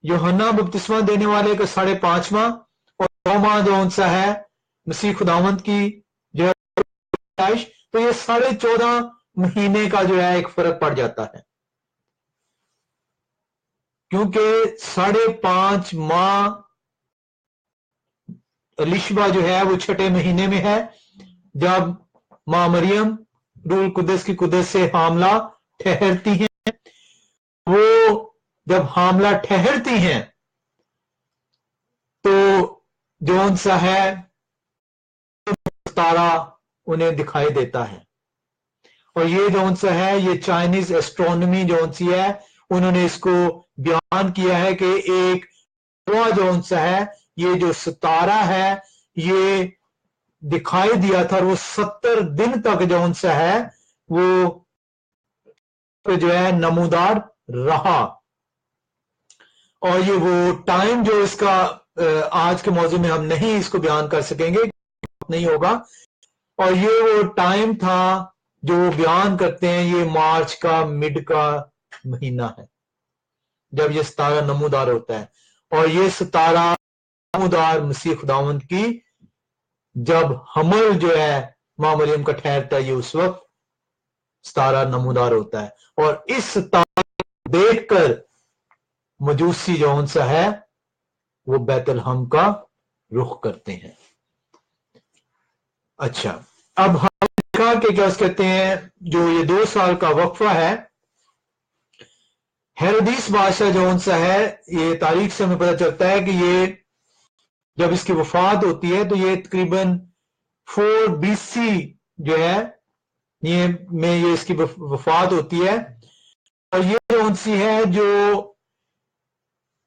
یوحنا بپتسمہ دینے والے کا 5.5 ماہ اور 9 ماہ جو ان سے ہے مسیح خداوند کی جو ہے پیدائش, تو یہ 14.5 مہینے کا جو ہے ایک فرق پڑ جاتا ہے, کیونکہ 5.5 ماہ الیشبا جو ہے وہ 6 مہینے میں ہے جب ماں مریم روح القدس کی قدرت سے حاملہ ٹھہرتی ہیں. وہ جب حاملہ ٹھہرتی ہیں تو جون سا ہے ستارہ انہیں دکھائی دیتا ہے. اور یہ جون سا ہے یہ چائنیز ایسٹرونومی جون سی ہے, انہوں نے اس کو بیان کیا ہے کہ ایک جون سا ہے یہ جو ستارہ ہے یہ دکھائی دیا تھا, اور وہ 70 دن تک جون سا ہے وہ جو ہے نمودار رہا. اور یہ وہ ٹائم جو اس کا آج کے موضوع میں ہم نہیں اس کو بیان کر سکیں گے, نہیں ہوگا. اور یہ وہ ٹائم تھا جو بیان کرتے ہیں یہ مارچ کا مڈ کا مہینہ ہے جب یہ ستارہ نمودار ہوتا ہے. اور یہ ستارہ نمودار مسیح خداوند کی جب حمل جو ہے ماں مریم کا ٹھہرتا ہے یہ اس وقت ستارہ نمودار ہوتا ہے. اور اس ستارہ کو دیکھ کر مجوسی جو ان سے ہے وہ بیت لحم کا رخ کرتے ہیں. اچھا, اب ہم دیکھا کہ کیا کہتے ہیں جو یہ 2 سال کا وقفہ ہے ہیرودیس بادشاہ جو ان سے ہے, یہ تاریخ سے ہمیں پتہ چلتا ہے کہ یہ جب اس کی وفات ہوتی ہے تو یہ تقریباً 4 BC جو ہے یہ اس کی وفات ہوتی ہے. اور یہ کون سی ہے جو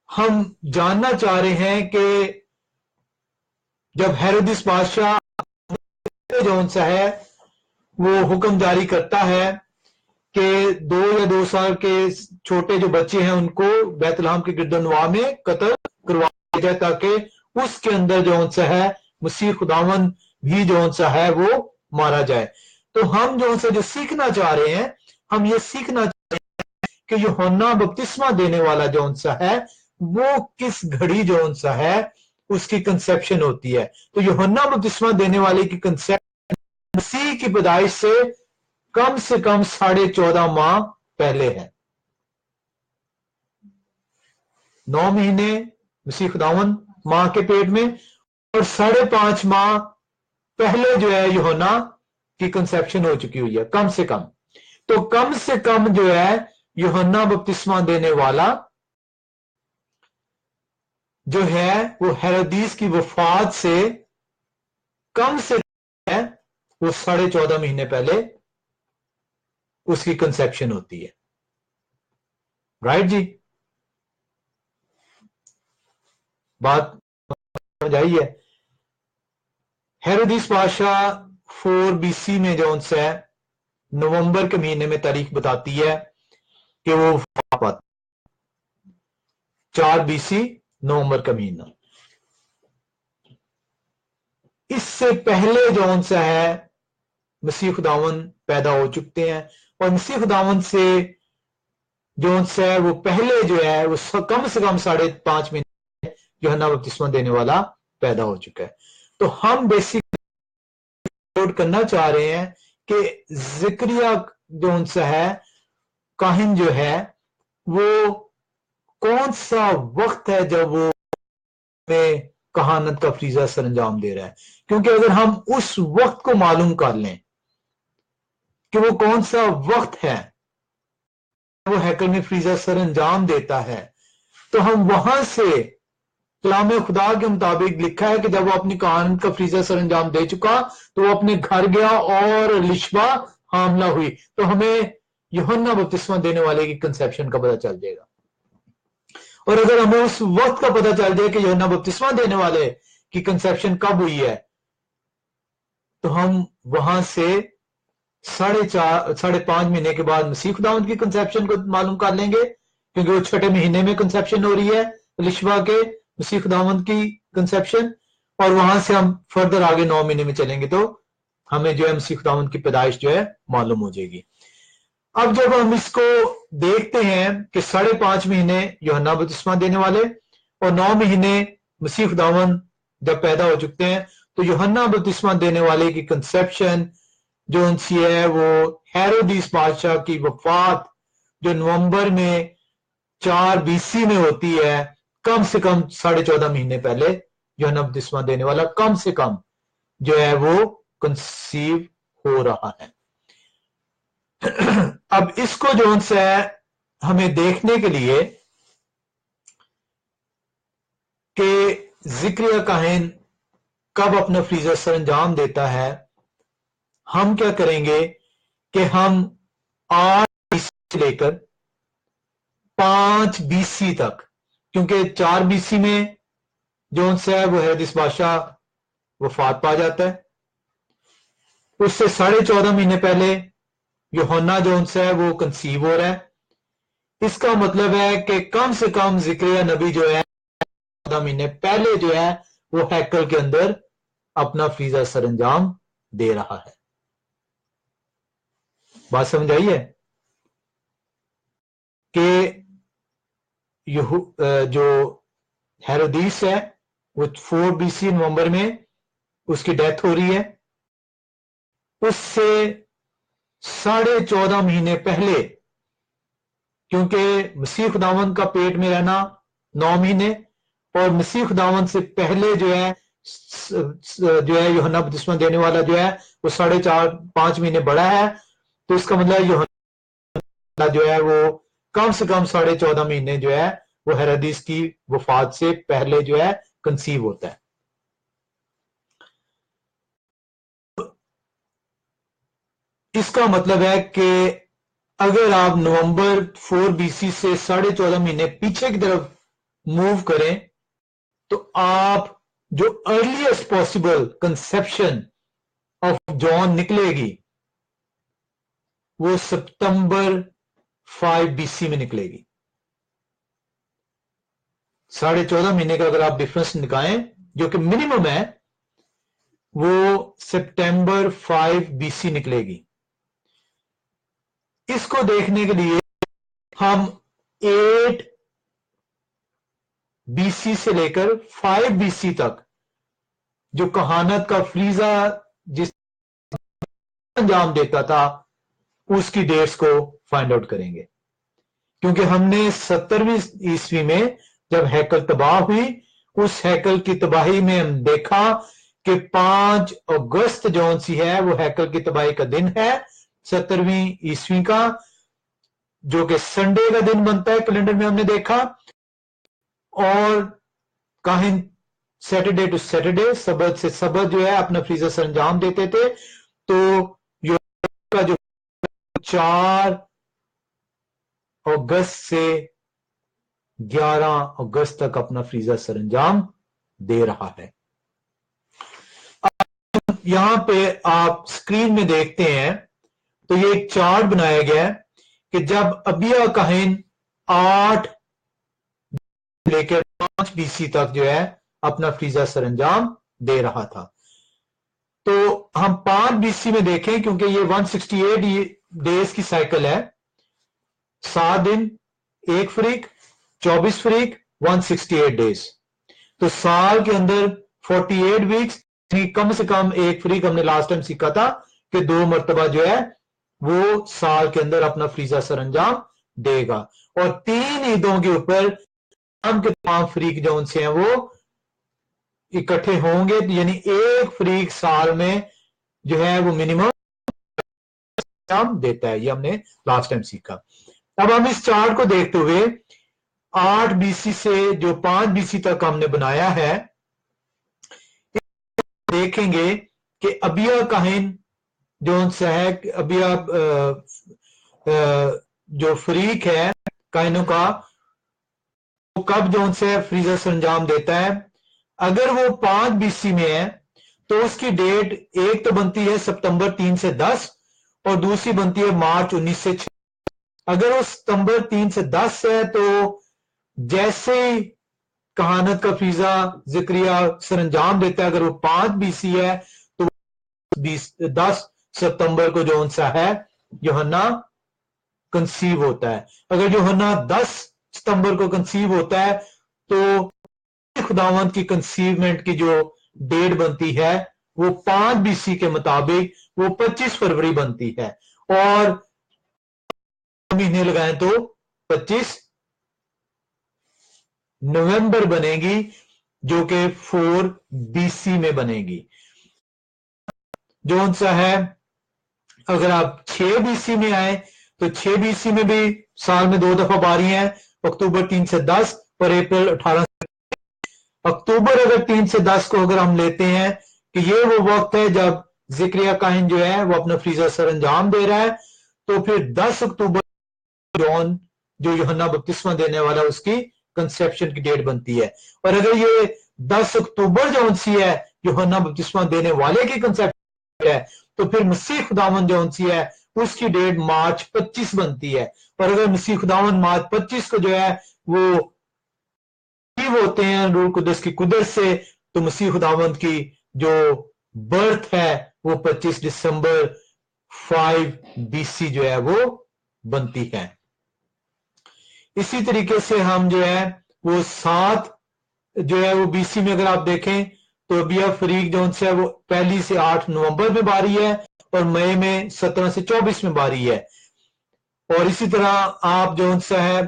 ہم جاننا چاہ رہے ہیں کہ جب ہیرودیس بادشاہ جو ان سے ہے وہ حکم جاری کرتا ہے کہ 2 سال کے چھوٹے جو بچے ہیں ان کو بیت لحم کے گردنواح میں قتل کروا دیا جائے تاکہ उसके अंदर जो सा है मसीह खुदावन भी जो सा है वो मारा जाए। तो हम जो सीखना चाह रहे हैं, हम ये सीखना चाह रहे हैं कि यूहन्ना बपतिस्मा देने वाला जो सा है वो किस घड़ी जो सा है उसकी कंसेप्शन होती है। तो यूहन्ना बपतिस्मा देने वाले की कंसेप्शन मसीह की पैदाइश से कम 14.5 माह पहले है। 9 महीने मसीह खुदावन मां के पेट में और 5.5 माह पहले जो है यूहन्ना की कंसेप्शन हो चुकी हुई है, कम से कम। तो कम से कम जो है यूहन्ना बपतिस्मा देने वाला जो है वो हेरोदिस की वफात से कम से कम है वो 14.5 महीने पहले उसकी कंसेप्शन होती है। राइट जी, बात समझ आई है। हेरोदिस बादशाह 4 BC में जो है नवंबर के महीने में तारीख बताती है कि वो 4 BC नवंबर का महीना। इससे पहले जो सा है मसीह खुदावन पैदा हो चुके हैं और मसीह खुदावन से जो सा है वो पहले जो है वो कम से कम 5.5 महीने यूहन्ना बपतिस्मा देने वाला पैदा हो चुका है। तो हम बेसिक नोट करना चाह रहे हैं कि जिक्रिया जो सा है काहिन जो है वो कौन सा वक्त है जब वो कहानत का फरीजा सर अंजाम दे रहा है। क्योंकि अगर हम उस वक्त को मालूम कर लें कि वो कौन सा वक्त है वो हैकल में फरीजा सर अंजाम देता है, तो हम वहां से कलाम खुदा के मुताबिक लिखा है कि जब वो अपनी कहानत का फरीजा सर अंजाम दे चुका तो वो अपने घर गया और लिशबा हामला हुई। तो हमें यूहन्ना बपतिस्मा देने वाले की कंसेप्शन का पता चल जाएगा। और अगर हमें उस वक्त का पता चल जाए कि यूहन्ना बपतिस्मा देने वाले की कंसेप्शन कब हुई है, तो हम वहां से 5.5 महीने के बाद मसीह खुदावंद की कंसेप्शन को मालूम कर लेंगे, क्योंकि वो 6ठे महीने में कंसेप्शन हो रही है लिशबा के मसीह खुदावंद की कंसेप्शन। और वहां से हम फर्दर आगे 9 महीने में चलेंगे तो हमें जो है मसीह खुदावंद की पैदाइश जो है मालूम हो जाएगी। अब जब हम इसको देखते हैं कि 5.5 महीने यूहन्ना बपतिस्मा देने वाले और 9 महीने मसीह खुदावंद जब पैदा हो चुके हैं, तो यूहन्ना बपतिस्मा देने वाले की कंसेप्शन जो उनसी है वो हेरोदिस बादशाह की वफात जो नवंबर में 4 BC में होती है, कम से कम 14.5 महीने पहले यूहन्ना बपतिस्मा देने वाला कम से कम जो है वो कंसीव हो रहा है। अब इसको जो है हमें देखने के लिए कि जिक्रिया काहिन कब अपना फरीजा सर अंजाम देता है, हम क्या करेंगे कि हम 8 BC से लेकर 5 BC तक, क्योंकि 4 BC में जो है वो हेरोदिस बादशाह वफात पा जाता है, उससे 14.5 महीने पहले यूहन्ना जो है वो कंसीव हो रहा है। इसका मतलब है कि कम से कम जिक्रिया नबी जो है 14 महीने पहले जो है वो हैकल के अंदर अपना फरीजा सर अंजाम दे रहा है। बात समझ आई है कि जो हेरोदिस है वो 4 BC नवंबर में उसकी डेथ हो रही है, उससे 14.5 महीने पहले, क्योंकि मसीह खुदावंद का पेट में रहना 9 महीने और मसीह खुदावंद से पहले जो है यूहन्ना बपतिस्मा देने वाला जो है वो 4.5 महीने बड़ा है, तो इसका मतलब यूहन्ना जो है वो कम से कम 14.5 महीने जो है वो हेरोदिस की वफात से पहले जो है कंसीव होता है। इसका मतलब है कि अगर आप नवंबर 4 BC से 14.5 महीने पीछे की तरफ मूव करें तो आप जो earliest possible conception of John निकलेगी वो सितंबर 5 BC में निकलेगी। 14.5 महीने का अगर आप डिफरेंस निकालें जो कि मिनिमम है, वो सितंबर 5 BC निकलेगी। इसको देखने के लिए हम 8 BC से लेकर 5 BC तक जो कहानत का फ्रीजा जिस अंजाम देता था उसकी डेट्स को फाइंड आउट करेंगे, क्योंकि हमने 70वीं ईस्वी में जब हैकल तबाह हुई, उस हैकल की तबाही में हम देखा कि 5 अगस्त जौन सी है वो हैकल की तबाही का दिन है 70वीं ईस्वी का, जो कि संडे का दिन बनता है कैलेंडर में हमने देखा। और काहिन सैटरडे टू सैटरडे, सबत से सबत जो है अपना फ्रीजा सरंजाम देते थे। तो का जो 4 अगस्त से 11 अगस्त तक अपना फ्रीजा सरंजाम दे रहा है। यहां पे आप स्क्रीन में देखते हैं तो ये एक चार्ट बनाया गया है कि जब अबिया काहिन 8 लेकर 5 BC तक जो है अपना फ्रीजा सरंजाम दे रहा था। तो हम 5 BC में देखें, क्योंकि ये 168 डेज की साइकिल है, 7 दिन 1 फरीक 24 फरीक 168 डेज। तो साल के अंदर 48 वीक्स, कम से कम 1 फरीक हमने लास्ट टाइम सीखा था कि 2 मरतबा जो है वो साल के अंदर अपना फ्रीजा सरंजाम देगा। और 3 ईदों के ऊपर हम के 5 फरीक जो उनसे हैं वो इकट्ठे होंगे, यानी 1 फरीक साल में जो है वो मिनिमम देता है। ये हमने लास्ट टाइम सीखा। अब हम इस चार्ट को देखते हुए 8 BC से जो 5 BC तक हमने बनाया है, देखेंगे कि अबिया काहिन जो उनसे है, अबिया जो फरीक है काहिनों का, वो कब जो उनसे फ्रीजा सरंजाम देता है। अगर वो 5 BC में है तो उसकी डेट एक तो बनती है सितंबर 3 से 10 और दूसरी बनती है मार्च 19 से 6। अगर वो सितंबर 3 से 10 है तो जैसे ही कहानत का फ्रीजा जिक्रिया सरंजाम देता है, अगर वो 5 BC है तो 10 सितंबर को जो उनसा है यूहन्ना कंसीव होता है। अगर यूहन्ना 10 सितंबर को कंसीव होता है तो खुदावंद की कंसीवमेंट की जो डेट बनती है वो 5 BC के मुताबिक वो 25 फरवरी बनती है, और महीने लगाएं तो 25 नवंबर बनेगी, जो कि 4 BC में बनेगी। जो उनसा है अगर आप 6 BC में आए तो 6 BC में भी साल में 2 दफा बारी है, अक्टूबर 3 से 10 और अप्रैल 18। अक्टूबर अगर 3 से 10 को अगर हम लेते हैं कि ये वो वक्त है जब जिक्रिया काहिन जो है वो अपना फ्रीजा सरंजाम दे रहा है, तो फिर 10 अक्टूबर जॉन जो यूहन्ना बपतिस्मा देने वाला उसकी कंसेप्शन की डेट बनती है। और अगर ये 10 अक्टूबर जौन सी है यूहन्ना बपतिस्मा देने वाले की कंसेप्शन है, तो फिर मसीह खुदावंद जौन सी है उसकी डेट मार्च 25 बनती है। और अगर मसीह खुदावंद मार्च 25 को जो है वो होते हैं रूह कुदस की कुदरत से, तो मसीह खुदावंद की जो बर्थ है वो 25 दिसंबर 5 BC जो है वो बनती है। इसी तरीके से हम जो है वो 7 जो है वो BC में अगर आप देखें तो अबिया फरीक जो उनसे है वो 1 से 8 नवंबर में बारी है और मई में 17 से 24 में बारी है। और इसी तरह आप जो उनसे है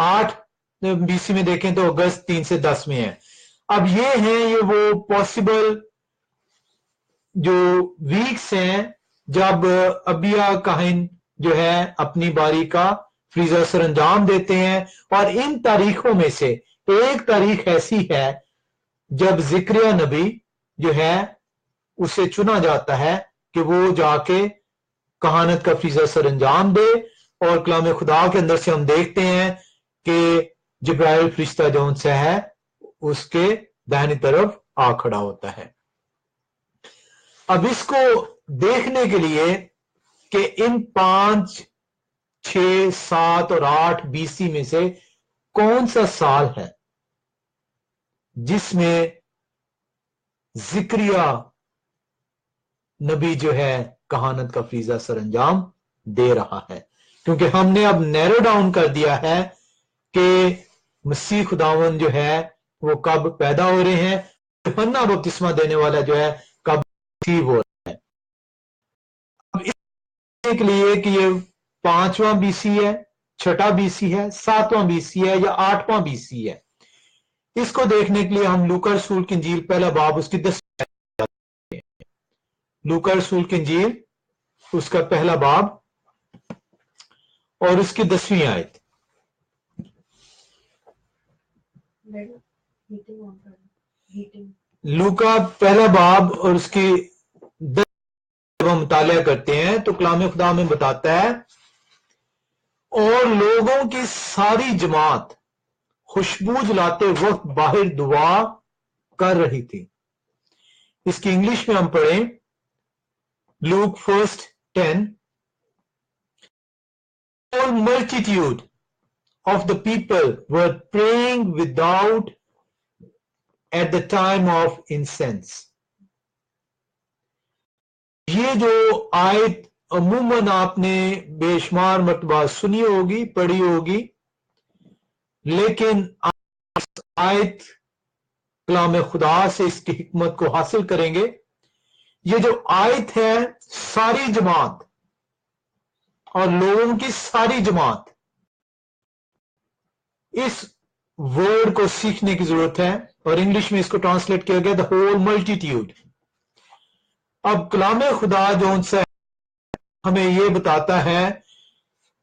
8 BC में देखें तो अगस्त 3 से 10 में है। अब ये हैं ये वो पॉसिबल जो वीक्स हैं जब अबिया काहिन जो है अपनी बारी का फ्रीजा सरंजाम देते हैं, और इन तारीखों में से एक तारीख ऐसी है जब जिक्रिया नबी जो है उसे चुना जाता है कि वो जाके कहानत का फ्रीजा सरंजाम दे। और कलाम खुदा के अंदर से हम देखते हैं कि जिब्राइल फरिश्ता जो उनसे है उसके दाहिनी तरफ आ खड़ा होता है। अब इसको देखने के लिए कि इन 5, 6, 7 और 8 BC में से कौन सा साल है जिसमें जिक्रिया नबी जो है कहानत का फरीजा सर अंजाम दे रहा है, क्योंकि हमने अब नैरो डाउन कर दिया है कि मसीह खुदावन जो है वो कब पैदा हो रहे हैं, यूहन्ना बपतिस्मा देने वाला जो है कब रिसीव हो रहा है। अब इसके के लिए कि ये 5वां बीसी है, 6वां बीसी है, 7वां बीसी है या 8वां बीसी है, इसको देखने के लिए हम लूका रसूल की इंजील पहला बाब उसकी 10 लूका रसूल की इंजील उसका पहला बाब और उसकी 10वीं आयत। लूका पहला बाब और उसकी 10 जब हम मुतालिया करते हैं तो कलाम खुदा में बताता है, और लोगों की सारी जमात खुशबू जलाते वक्त बाहर दुआ कर रही थी। इसकी इंग्लिश में हम पढ़ें, look 1:10, whole multitude of the people were praying without at the time of incense। ये जो आयत अमूमन आपने बेशुमार मर्तबा सुनी होगी, पढ़ी होगी, लेकिन आयत कलाम खुदा से इसकी हिकमत को हासिल करेंगे। ये जो आयत है सारी जमात और लोगों की सारी जमात, इस वर्ड को सीखने की जरूरत है और इंग्लिश में इसको ट्रांसलेट किया गया द होल मल्टीट्यूड। अब कलाम खुदा जो उनसे हमें यह बताता है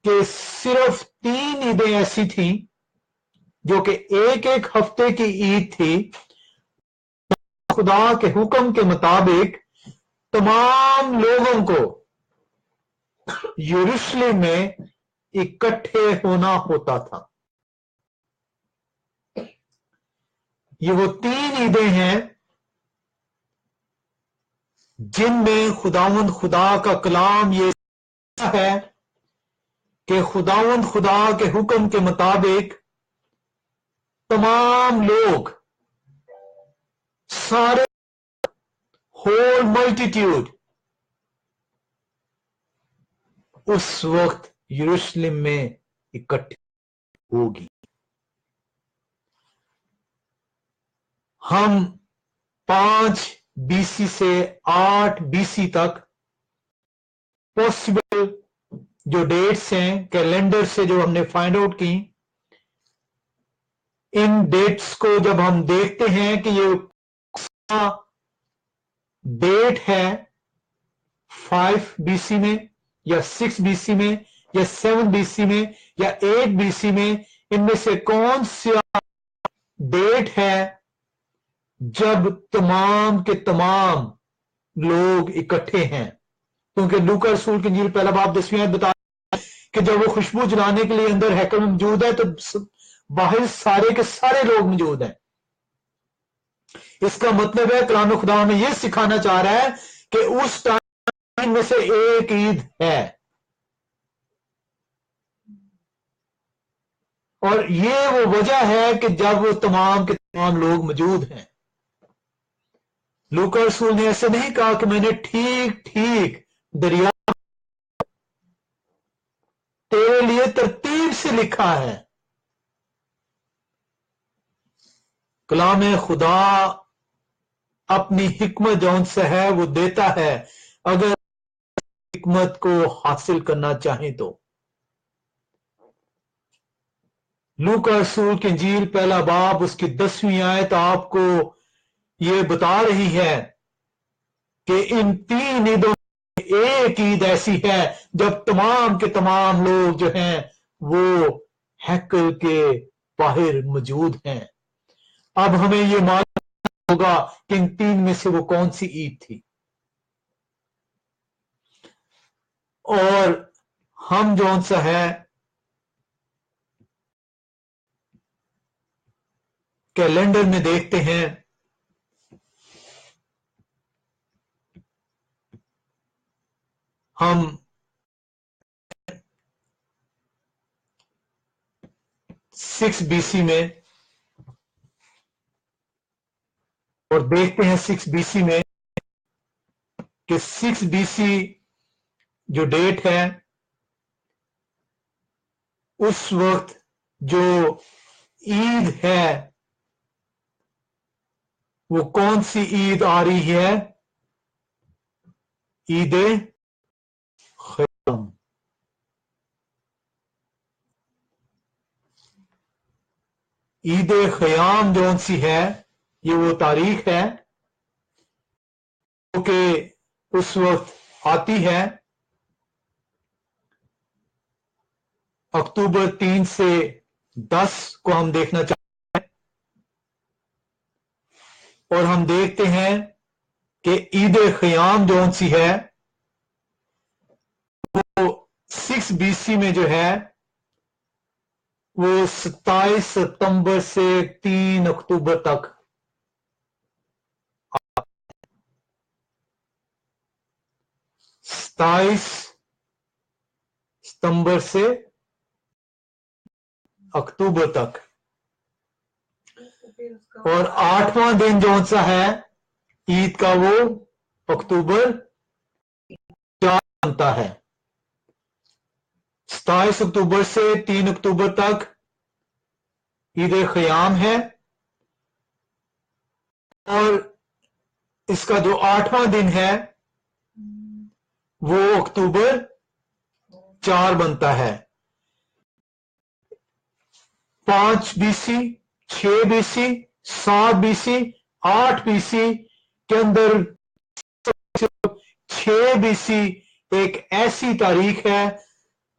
कि सिर्फ 3 ईदें ऐसी थी जो कि एक एक हफ्ते की ईद थी, खुदा के हुक्म के मुताबिक तमाम लोगों को यरूशलेम में इकट्ठे होना होता था। ये वो 3 ईदें हैं जिनमें खुदावंद खुदा का कलाम ये है कि खुदावंद खुदा के हुक्म के मुताबिक तमाम लोग, सारे होल मल्टीट्यूड उस वक्त यरूशलेम में इकट्ठे होगी। हम 5 बीसी से 8 बीसी तक पॉसिबल जो डेट्स हैं कैलेंडर से जो हमने फाइंड आउट की, इन डेट्स को जब हम देखते हैं कि ये डेट है 5 बीसी में या 6 बीसी में या 7 बीसी में या 8 बीसी में, इनमें से कौन सा डेट है जब तमाम के तमाम लोग इकट्ठे हैं? क्योंकि लूका रसूल की इंजील पहला बाब 10वीं आयत बता कि जब वो खुशबू जलाने के लिए अंदर हैकल में मौजूद है तो बाहर सारे के सारे लोग मौजूद हैं। इसका मतलब है कलाम खुदा हमें यह सिखाना चाह रहा है कि उस टाइम में से एक ईद है, और ये वो वजह है कि जब वो तमाम के तमाम लोग मौजूद हैं। लूका रसूल ने ऐसे नहीं कहा कि मैंने ठीक ठीक दरिया तेरे लिए तरतीब से लिखा है। कलाम खुदा अपनी हिकमत जौन से है वो देता है, अगर हिकमत को हासिल करना चाहें तो। लूका रसूल की इंजील पहला बाब उसकी 10वीं आयत आपको ये बता रही है कि इन 3 ईदों में एक ईद ऐसी है जब तमाम के तमाम लोग जो हैं वो हैकल के बाहर मौजूद हैं। अब हमें ये मालूम होगा कि इन 3 में से वो कौन सी ईद थी, और हम जौन सा है कैलेंडर में देखते हैं, हम 6 बीसी में اور دیکھتے ہیں 6 BC میں کہ 6 BC جو ڈیٹ ہے اس وقت جو عید ہے وہ کون سی عید آ رہی ہے؟ عید خیام. عید خیام جون سی ہے یہ وہ تاریخ ہے جو کہ اس وقت آتی ہے اکتوبر 3 سے 10 کو ہم دیکھنا چاہتے ہیں، اور ہم دیکھتے ہیں کہ عید خیام جون سی ہے وہ 6 BC میں جو ہے وہ 27 ستمبر سے 3 اکتوبر تک 27 ستمبر سے اکتوبر تک، اور 8واں دن جون سا ہے عید کا وہ اکتوبر 4 بنتا ہے. 27 اکتوبر سے 3 اکتوبر تک عید خیام ہے، اور اس کا جو 8واں دن ہے وہ اکتوبر 4 بنتا ہے. 5 BC 6 BC 7 BC 8 BC کے اندر 6 BC ایک ایسی تاریخ ہے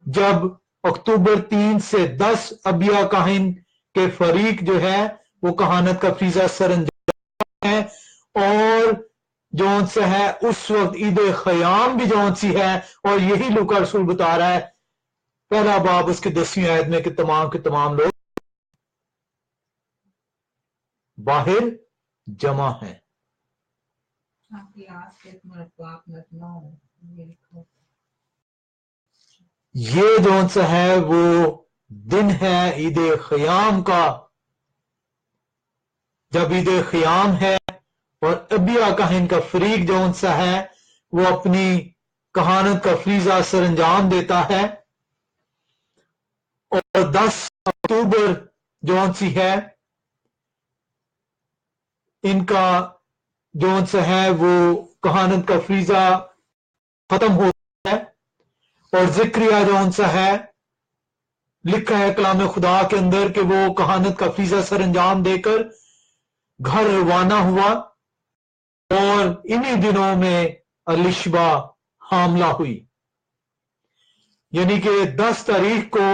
جب اکتوبر 3 سے 10 ابیا کاہن کے فریق جو ہے وہ کہانت کا فریضہ سر انجام ہے، اور جون سے ہے اس وقت عید خیام بھی جون سی ہے، اور یہی لوکا رسول بتا رہا ہے پہلا باب اس کے 10ویں آیت میں کہ تمام کے تمام لوگ باہر جمع ہیں. یہ جون سا ہے وہ دن ہے عید خیام کا، جب عید خیام ہے اور ابیا کاہن کا فریق جون سا ہے وہ اپنی کہانت کا فریضہ سر انجام دیتا ہے، اور 10 اکتوبر جون سی ہے ان کا جون سا ہے وہ کہانت کا فریضہ ختم ہوتا ہے، اور ذکریہ جون سا ہے لکھا ہے کلام خدا کے اندر کہ وہ کہانت کا فریضہ سر انجام دے کر گھر روانہ ہوا، اور انہی دنوں میں الشبا حاملہ ہوئی. یعنی کہ 10 تاریخ کو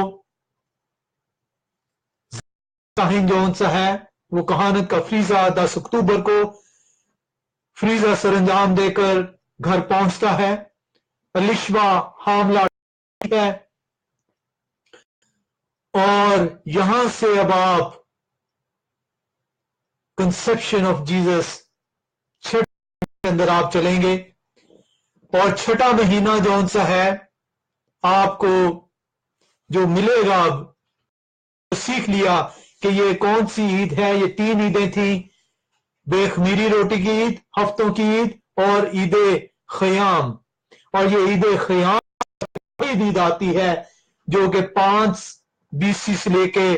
کاہن جون سا ہے وہ کہانت کا فریضہ 10 اکتوبر کو فریضہ سر انجام دے کر گھر پہنچتا ہے، الشبا حاملہ ہے، اور یہاں سے اب آپ کنسپشن آف جیزس کے اندر آپ چلیں گے، اور 6واں مہینہ جون سا ہے آپ کو جو ملے گا اب سیکھ لیا کہ یہ کون سی عید ہے. یہ 3 عیدیں تھیں، بے خمیری روٹی کی عید، ہفتوں کی عید اور عید خیام، اور یہ عید خیام عید آتی ہے جو کہ 5 BC سے لے کے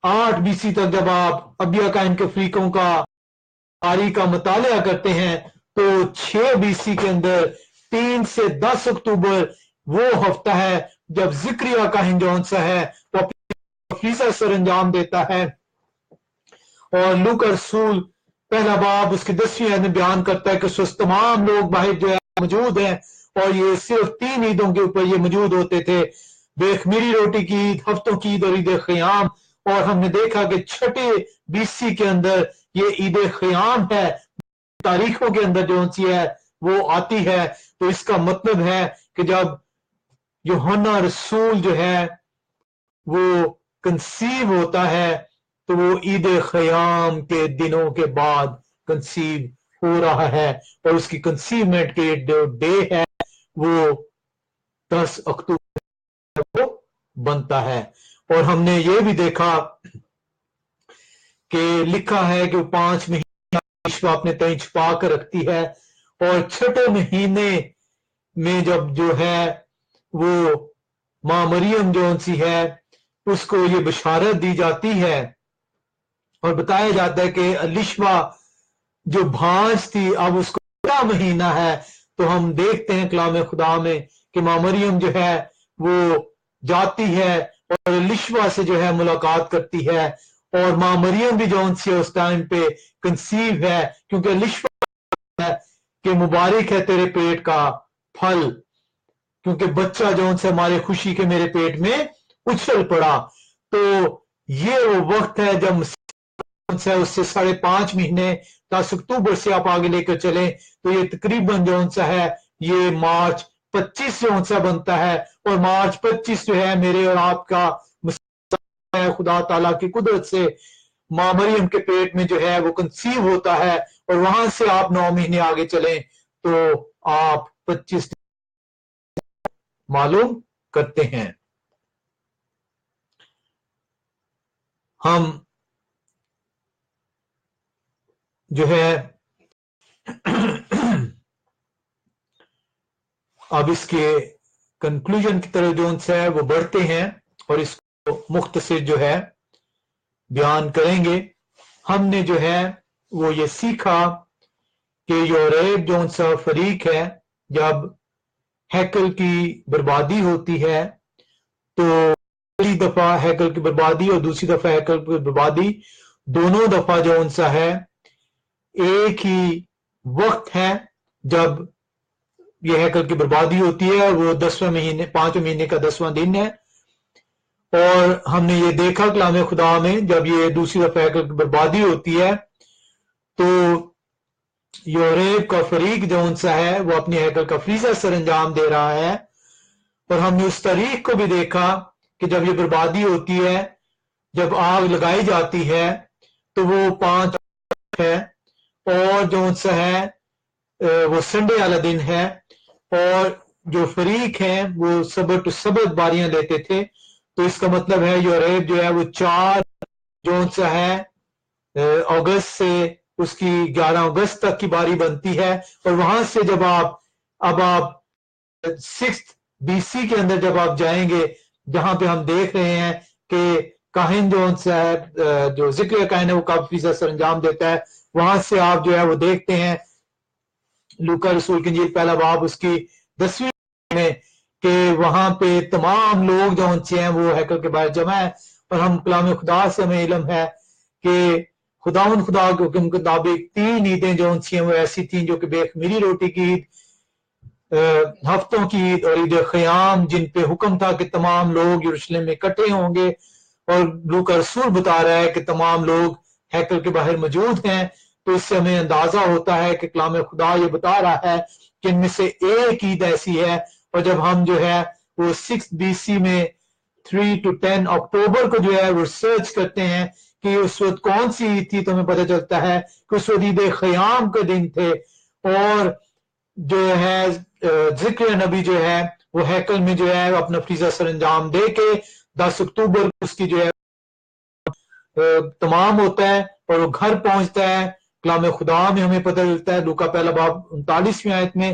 8 BC تک جب آپ ابیا کاہن کے فریقوں کا تاریخ کا مطالعہ کرتے ہیں تو 6 BC کے اندر 3 سے 10 اکتوبر وہ ہفتہ ہے جب ذکریہ کاہن جون سا ہے وہ اپنا فریضہ سر انجام دیتا ہے. اور لوکا رسول پہلا باب اس کے 10ویں آیت میں بیان کرتا ہے کہ اس تمام لوگ باہر جو ہے موجود ہیں، اور یہ صرف 3 عیدوں کے اوپر یہ موجود ہوتے تھے، بے خمیری روٹی کی عید، ہفتوں کی عید اور عید خیام. اور ہم نے دیکھا کہ 6 BC کے اندر یہ عید خیام ہے، تاریخوں کے اندر جو سی ہے وہ آتی ہے. تو اس کا مطلب ہے کہ جب یوحنا رسول جو ہے وہ کنسیو ہوتا ہے تو وہ عید خیام کے دنوں کے بعد کنسیو ہو رہا ہے، اور اس کی کنسیومنٹ کے جو ڈے ہے وہ 10 اکتوبر کو بنتا ہے. اور ہم نے یہ بھی دیکھا کہ لکھا ہے کہ وہ 5 مہینے لشوا اپنے تئیں چھپا کر رکھتی ہے، اور 6 مہینے میں جب جو ہے وہ ماں مریم جو سی ہے اس کو یہ بشارت دی جاتی ہے اور بتایا جاتا ہے کہ لشوا جو بھانس تھی اب اس کو 6 مہینہ ہے، تو ہم دیکھتے ہیں کلام خدا میں کہ ماں مریم جو ہے وہ جاتی ہے اور لشوا سے جو ہے ملاقات کرتی ہے، اور ماں مریم بھی جو سی اس ٹائم پہ کنسیو ہے، کیونکہ لشوا ہے کہ مبارک ہے تیرے پیٹ کا پھل، کیونکہ بچہ جو سے ہمارے خوشی کے میرے پیٹ میں اچھل پڑا۔ تو یہ وہ وقت ہے جب اس سے 5.5 مہینے 10 اکتوبر سے آپ آگے لے کر چلیں تو یہ تقریباً جو سا ہے یہ مارچ 25 جو سا بنتا ہے، اور مارچ 25 جو ہے میرے اور آپ کا خدا تعالیٰ کی قدرت سے ماں مریم کے پیٹ میں جو ہے وہ کنسیو ہوتا ہے، اور وہاں سے آپ 9 مہینے آگے چلیں تو آپ 25 معلوم کرتے ہیں۔ ہم جو ہے اب اس کے کنکلوژن کی طرف جو ہے وہ بڑھتے ہیں اور اس کو مختصر جو ہے بیان کریں گے۔ ہم نے جو ہے وہ یہ سیکھا کہ یوریب جو سا فریق ہے، جب ہیکل کی بربادی ہوتی ہے تو پہلی دفعہ ہیکل کی بربادی اور دوسری دفعہ ہیکل کی بربادی دونوں دفعہ جو سا ہے ایک ہی وقت ہے جب یہ ہیکل کی بربادی ہوتی ہے، وہ 10ویں مہینے 5ویں مہینے کا 10واں دن ہے، اور ہم نے یہ دیکھا کلام خدا میں جب یہ دوسری دفعہ ہیکل کی بربادی ہوتی ہے تو یوریب کا فریق جو سا ہے وہ اپنی ہیکل کا فریضہ سر انجام دے رہا ہے، اور ہم نے اس تاریخ کو بھی دیکھا کہ جب یہ بربادی ہوتی ہے، جب آگ لگائی جاتی ہے تو وہ 5 ہے، اور جو سا ہے وہ سنڈے والا دن ہے، اور جو فریق ہیں وہ صبر ٹو صبر باریاں لیتے تھے، تو اس کا مطلب ہے یوریب جو ہے وہ 4 جو سا ہے اگست سے اس کی 11 اگست تک کی باری بنتی ہے، اور وہاں سے جب آپ 6 BC کے اندر جب آپ جائیں گے جہاں پہ ہم دیکھ رہے ہیں کہ کاہن جو سا ہے جو ذکر کاہن ہے وہ کب فیصد سر انجام دیتا ہے، وہاں سے آپ جو ہے وہ دیکھتے ہیں لوکا رسول کی انجیل پہلا باب اس کی 10ویں میں کہ وہاں پہ تمام لوگ جو ہیں وہ ہیکل کے باہر جمع ہے، اور ہم کلام خدا سے ہمیں علم ہے کہ خدا کے حکم کے مطابق 3 عیدیں جو ہیں وہ ایسی تھیں جو کہ بے خمیری روٹی کی عید، ہفتوں کی عید اور عید خیام، جن پہ حکم تھا کہ تمام لوگ یروشلم میں اکٹھے ہوں گے، اور لوکا رسول بتا رہا ہے کہ تمام لوگ ہیکل کے باہر موجود ہیں، تو اس سے ہمیں اندازہ ہوتا ہے کہ کلام خدا یہ بتا رہا ہے کہ ان میں سے ایک عید ایسی ہے، اور جب ہم جو ہے وہ 6 BC میں 3 to 10 اکتوبر کو جو ہے وہ ریسرچ کرتے ہیں کہ اس وقت کون سی عید تھی، تو ہمیں پتہ چلتا ہے کہ اس وقت عید خیام کے دن تھے، اور جو ہے ذکر نبی جو ہے وہ ہیکل میں جو ہے اپنا فریضہ سر انجام دے کے 10 اکتوبر اس کی جو ہے تمام ہوتا ہے اور وہ گھر پہنچتا ہے۔ کلام خدا میں ہمیں پتہ چلتا ہے لوکا پہلا باب 39ویں آیت میں،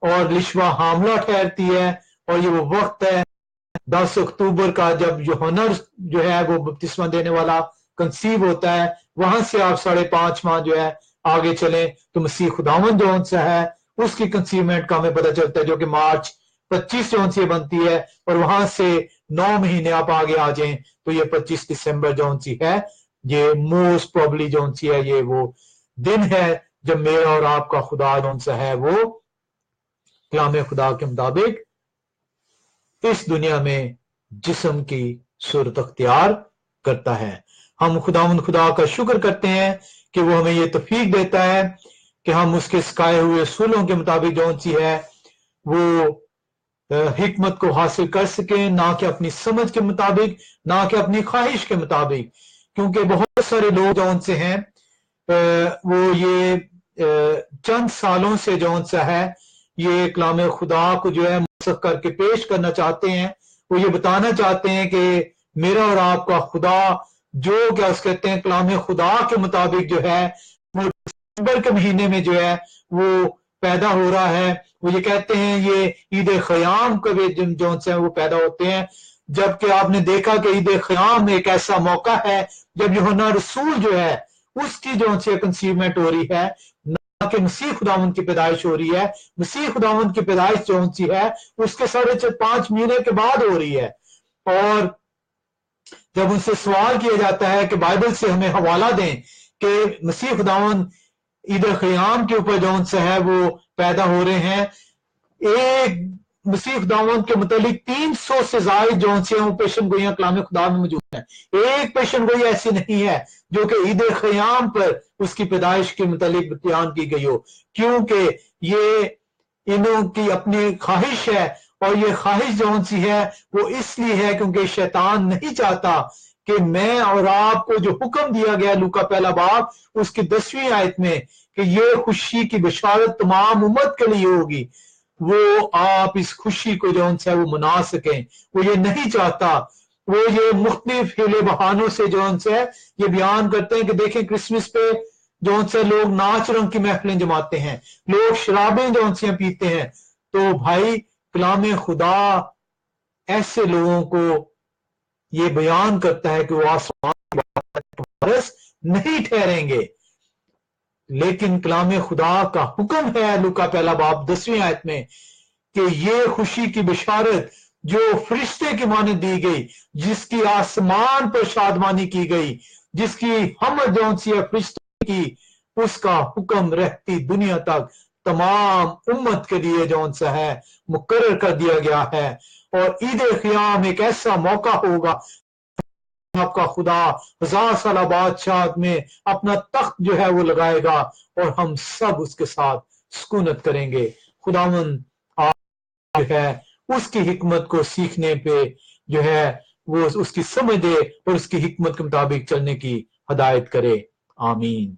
اور لشوا حاملہ ٹھہرتی ہے، اور یہ وہ وقت ہے 10 اکتوبر کا جب یوحنا جو ہے وہ بپتسمہ دینے والا کنسیو ہوتا ہے، وہاں سے آپ 5.5 ماہ جو ہے آگے چلیں تو مسیح خداوند جو سا ہے اس کی کنسیومنٹ کا ہمیں پتہ چلتا ہے جو کہ مارچ 25 جو سے بنتی ہے، اور وہاں سے 9 مہینے آپ آگے آ جائیں تو یہ 25 دسمبر جو سی ہے یہ موسٹ پروبلی جو سی ہے یہ وہ دن ہے جب میرا اور آپ کا خدا جو سا ہے وہ کلام خدا کے مطابق اس دنیا میں جسم کی صورت اختیار کرتا ہے۔ ہم خدا کا شکر کرتے ہیں کہ وہ ہمیں یہ توفیق دیتا ہے کہ ہم اس کے سکھائے ہوئے اصولوں کے مطابق جو سی ہے وہ حکمت کو حاصل کر سکیں، نہ کہ اپنی سمجھ کے مطابق، نہ کہ اپنی خواہش کے مطابق، کیونکہ بہت سارے لوگ جو سے ہیں وہ یہ چند سالوں سے جو سا ہے یہ کلام خدا کو جو ہے منسوخ کر کے پیش کرنا چاہتے ہیں، وہ یہ بتانا چاہتے ہیں کہ میرا اور آپ کا خدا जो क्या उस कहते हैं कलाम खुदा के मुताबिक जो है वो दिसंबर के महीने में जो है वो पैदा हो रहा है। वो ये कहते हैं ये ईद ख़याम कभी जो से वो पैदा होते हैं, जबकि आपने देखा कि ईद ख़याम एक ऐसा मौका है जब यूहन्ना रसूल जो है उसकी जो से कंसीवमेंट हो रही है, ना कि मसीह खुदावंद की पैदाइश हो रही है। मसीह खुदावंद की पैदाइश जो सी है उसके 5.5 महीने के बाद हो रही है। और जब उनसे सवाल किया जाता है कि बाइबल से हमें हवाला दें कि मसीह खुदावंद ईद ख़याम के ऊपर जो से है वो पैदा हो रहे हैं, एक मसीह खुदावंद के मुतालिक 300 से ज्यादा जो से वो पेशन गोइयां कलाम खुदा में मौजूद है। एक पेशन गोई ऐसी नहीं है जो कि ईद ख़याम पर उसकी पैदाइश के मुतालिक बयान की गई हो, क्योंकि ये इन्हों की अपनी ख्वाहिश है। और ये ख्वाहिश जो सी है वो इसलिए है क्योंकि शैतान नहीं चाहता कि मैं और आपको जो हुक्म दिया गया लूका पहला बाब उसकी 10वीं आयत में कि ये खुशी की बशारत तमाम उम्मत के लिए होगी, वो आप इस खुशी को जो है वो मना सकें, वो ये नहीं चाहता। वो ये मुख्तलिफ हीले बहानों से जो है ये बयान करते हैं कि देखें क्रिसमस पे जो से लोग नाच रंग की महफिलें जमाते हैं, लोग शराबें जो से पीते हैं। तो भाई कलाम खुदा ऐसे लोगों को ये बयान करता है कि वो आसमान के वारिस नहीं ठहरेंगे, लेकिन कलाम खुदा का हुक्म है लूका पहला बाब 10वीं आयत में कि ये खुशी की बशारत जो फरिश्ते की माने दी गई, जिसकी आसमान पर शादमानी की गई, जिसकी हमद जो सी है फरिश्तों की, उसका हुक्म रहती दुनिया तक तमाम उम्मत के लिए जो सा है मुकर्रर कर दिया गया है। और ईद ख़याम एक ऐसा मौका होगा आपका खुदा 1000 साल बादशाह में अपना तख्त जो है वो लगाएगा और हम सब उसके साथ सुकूनत करेंगे। खुदावंद जो है उसकी हिकमत को सीखने पे जो है वो उसकी समझ दे और उसकी हिकमत के मुताबिक चलने की हदायत करे। आमीन।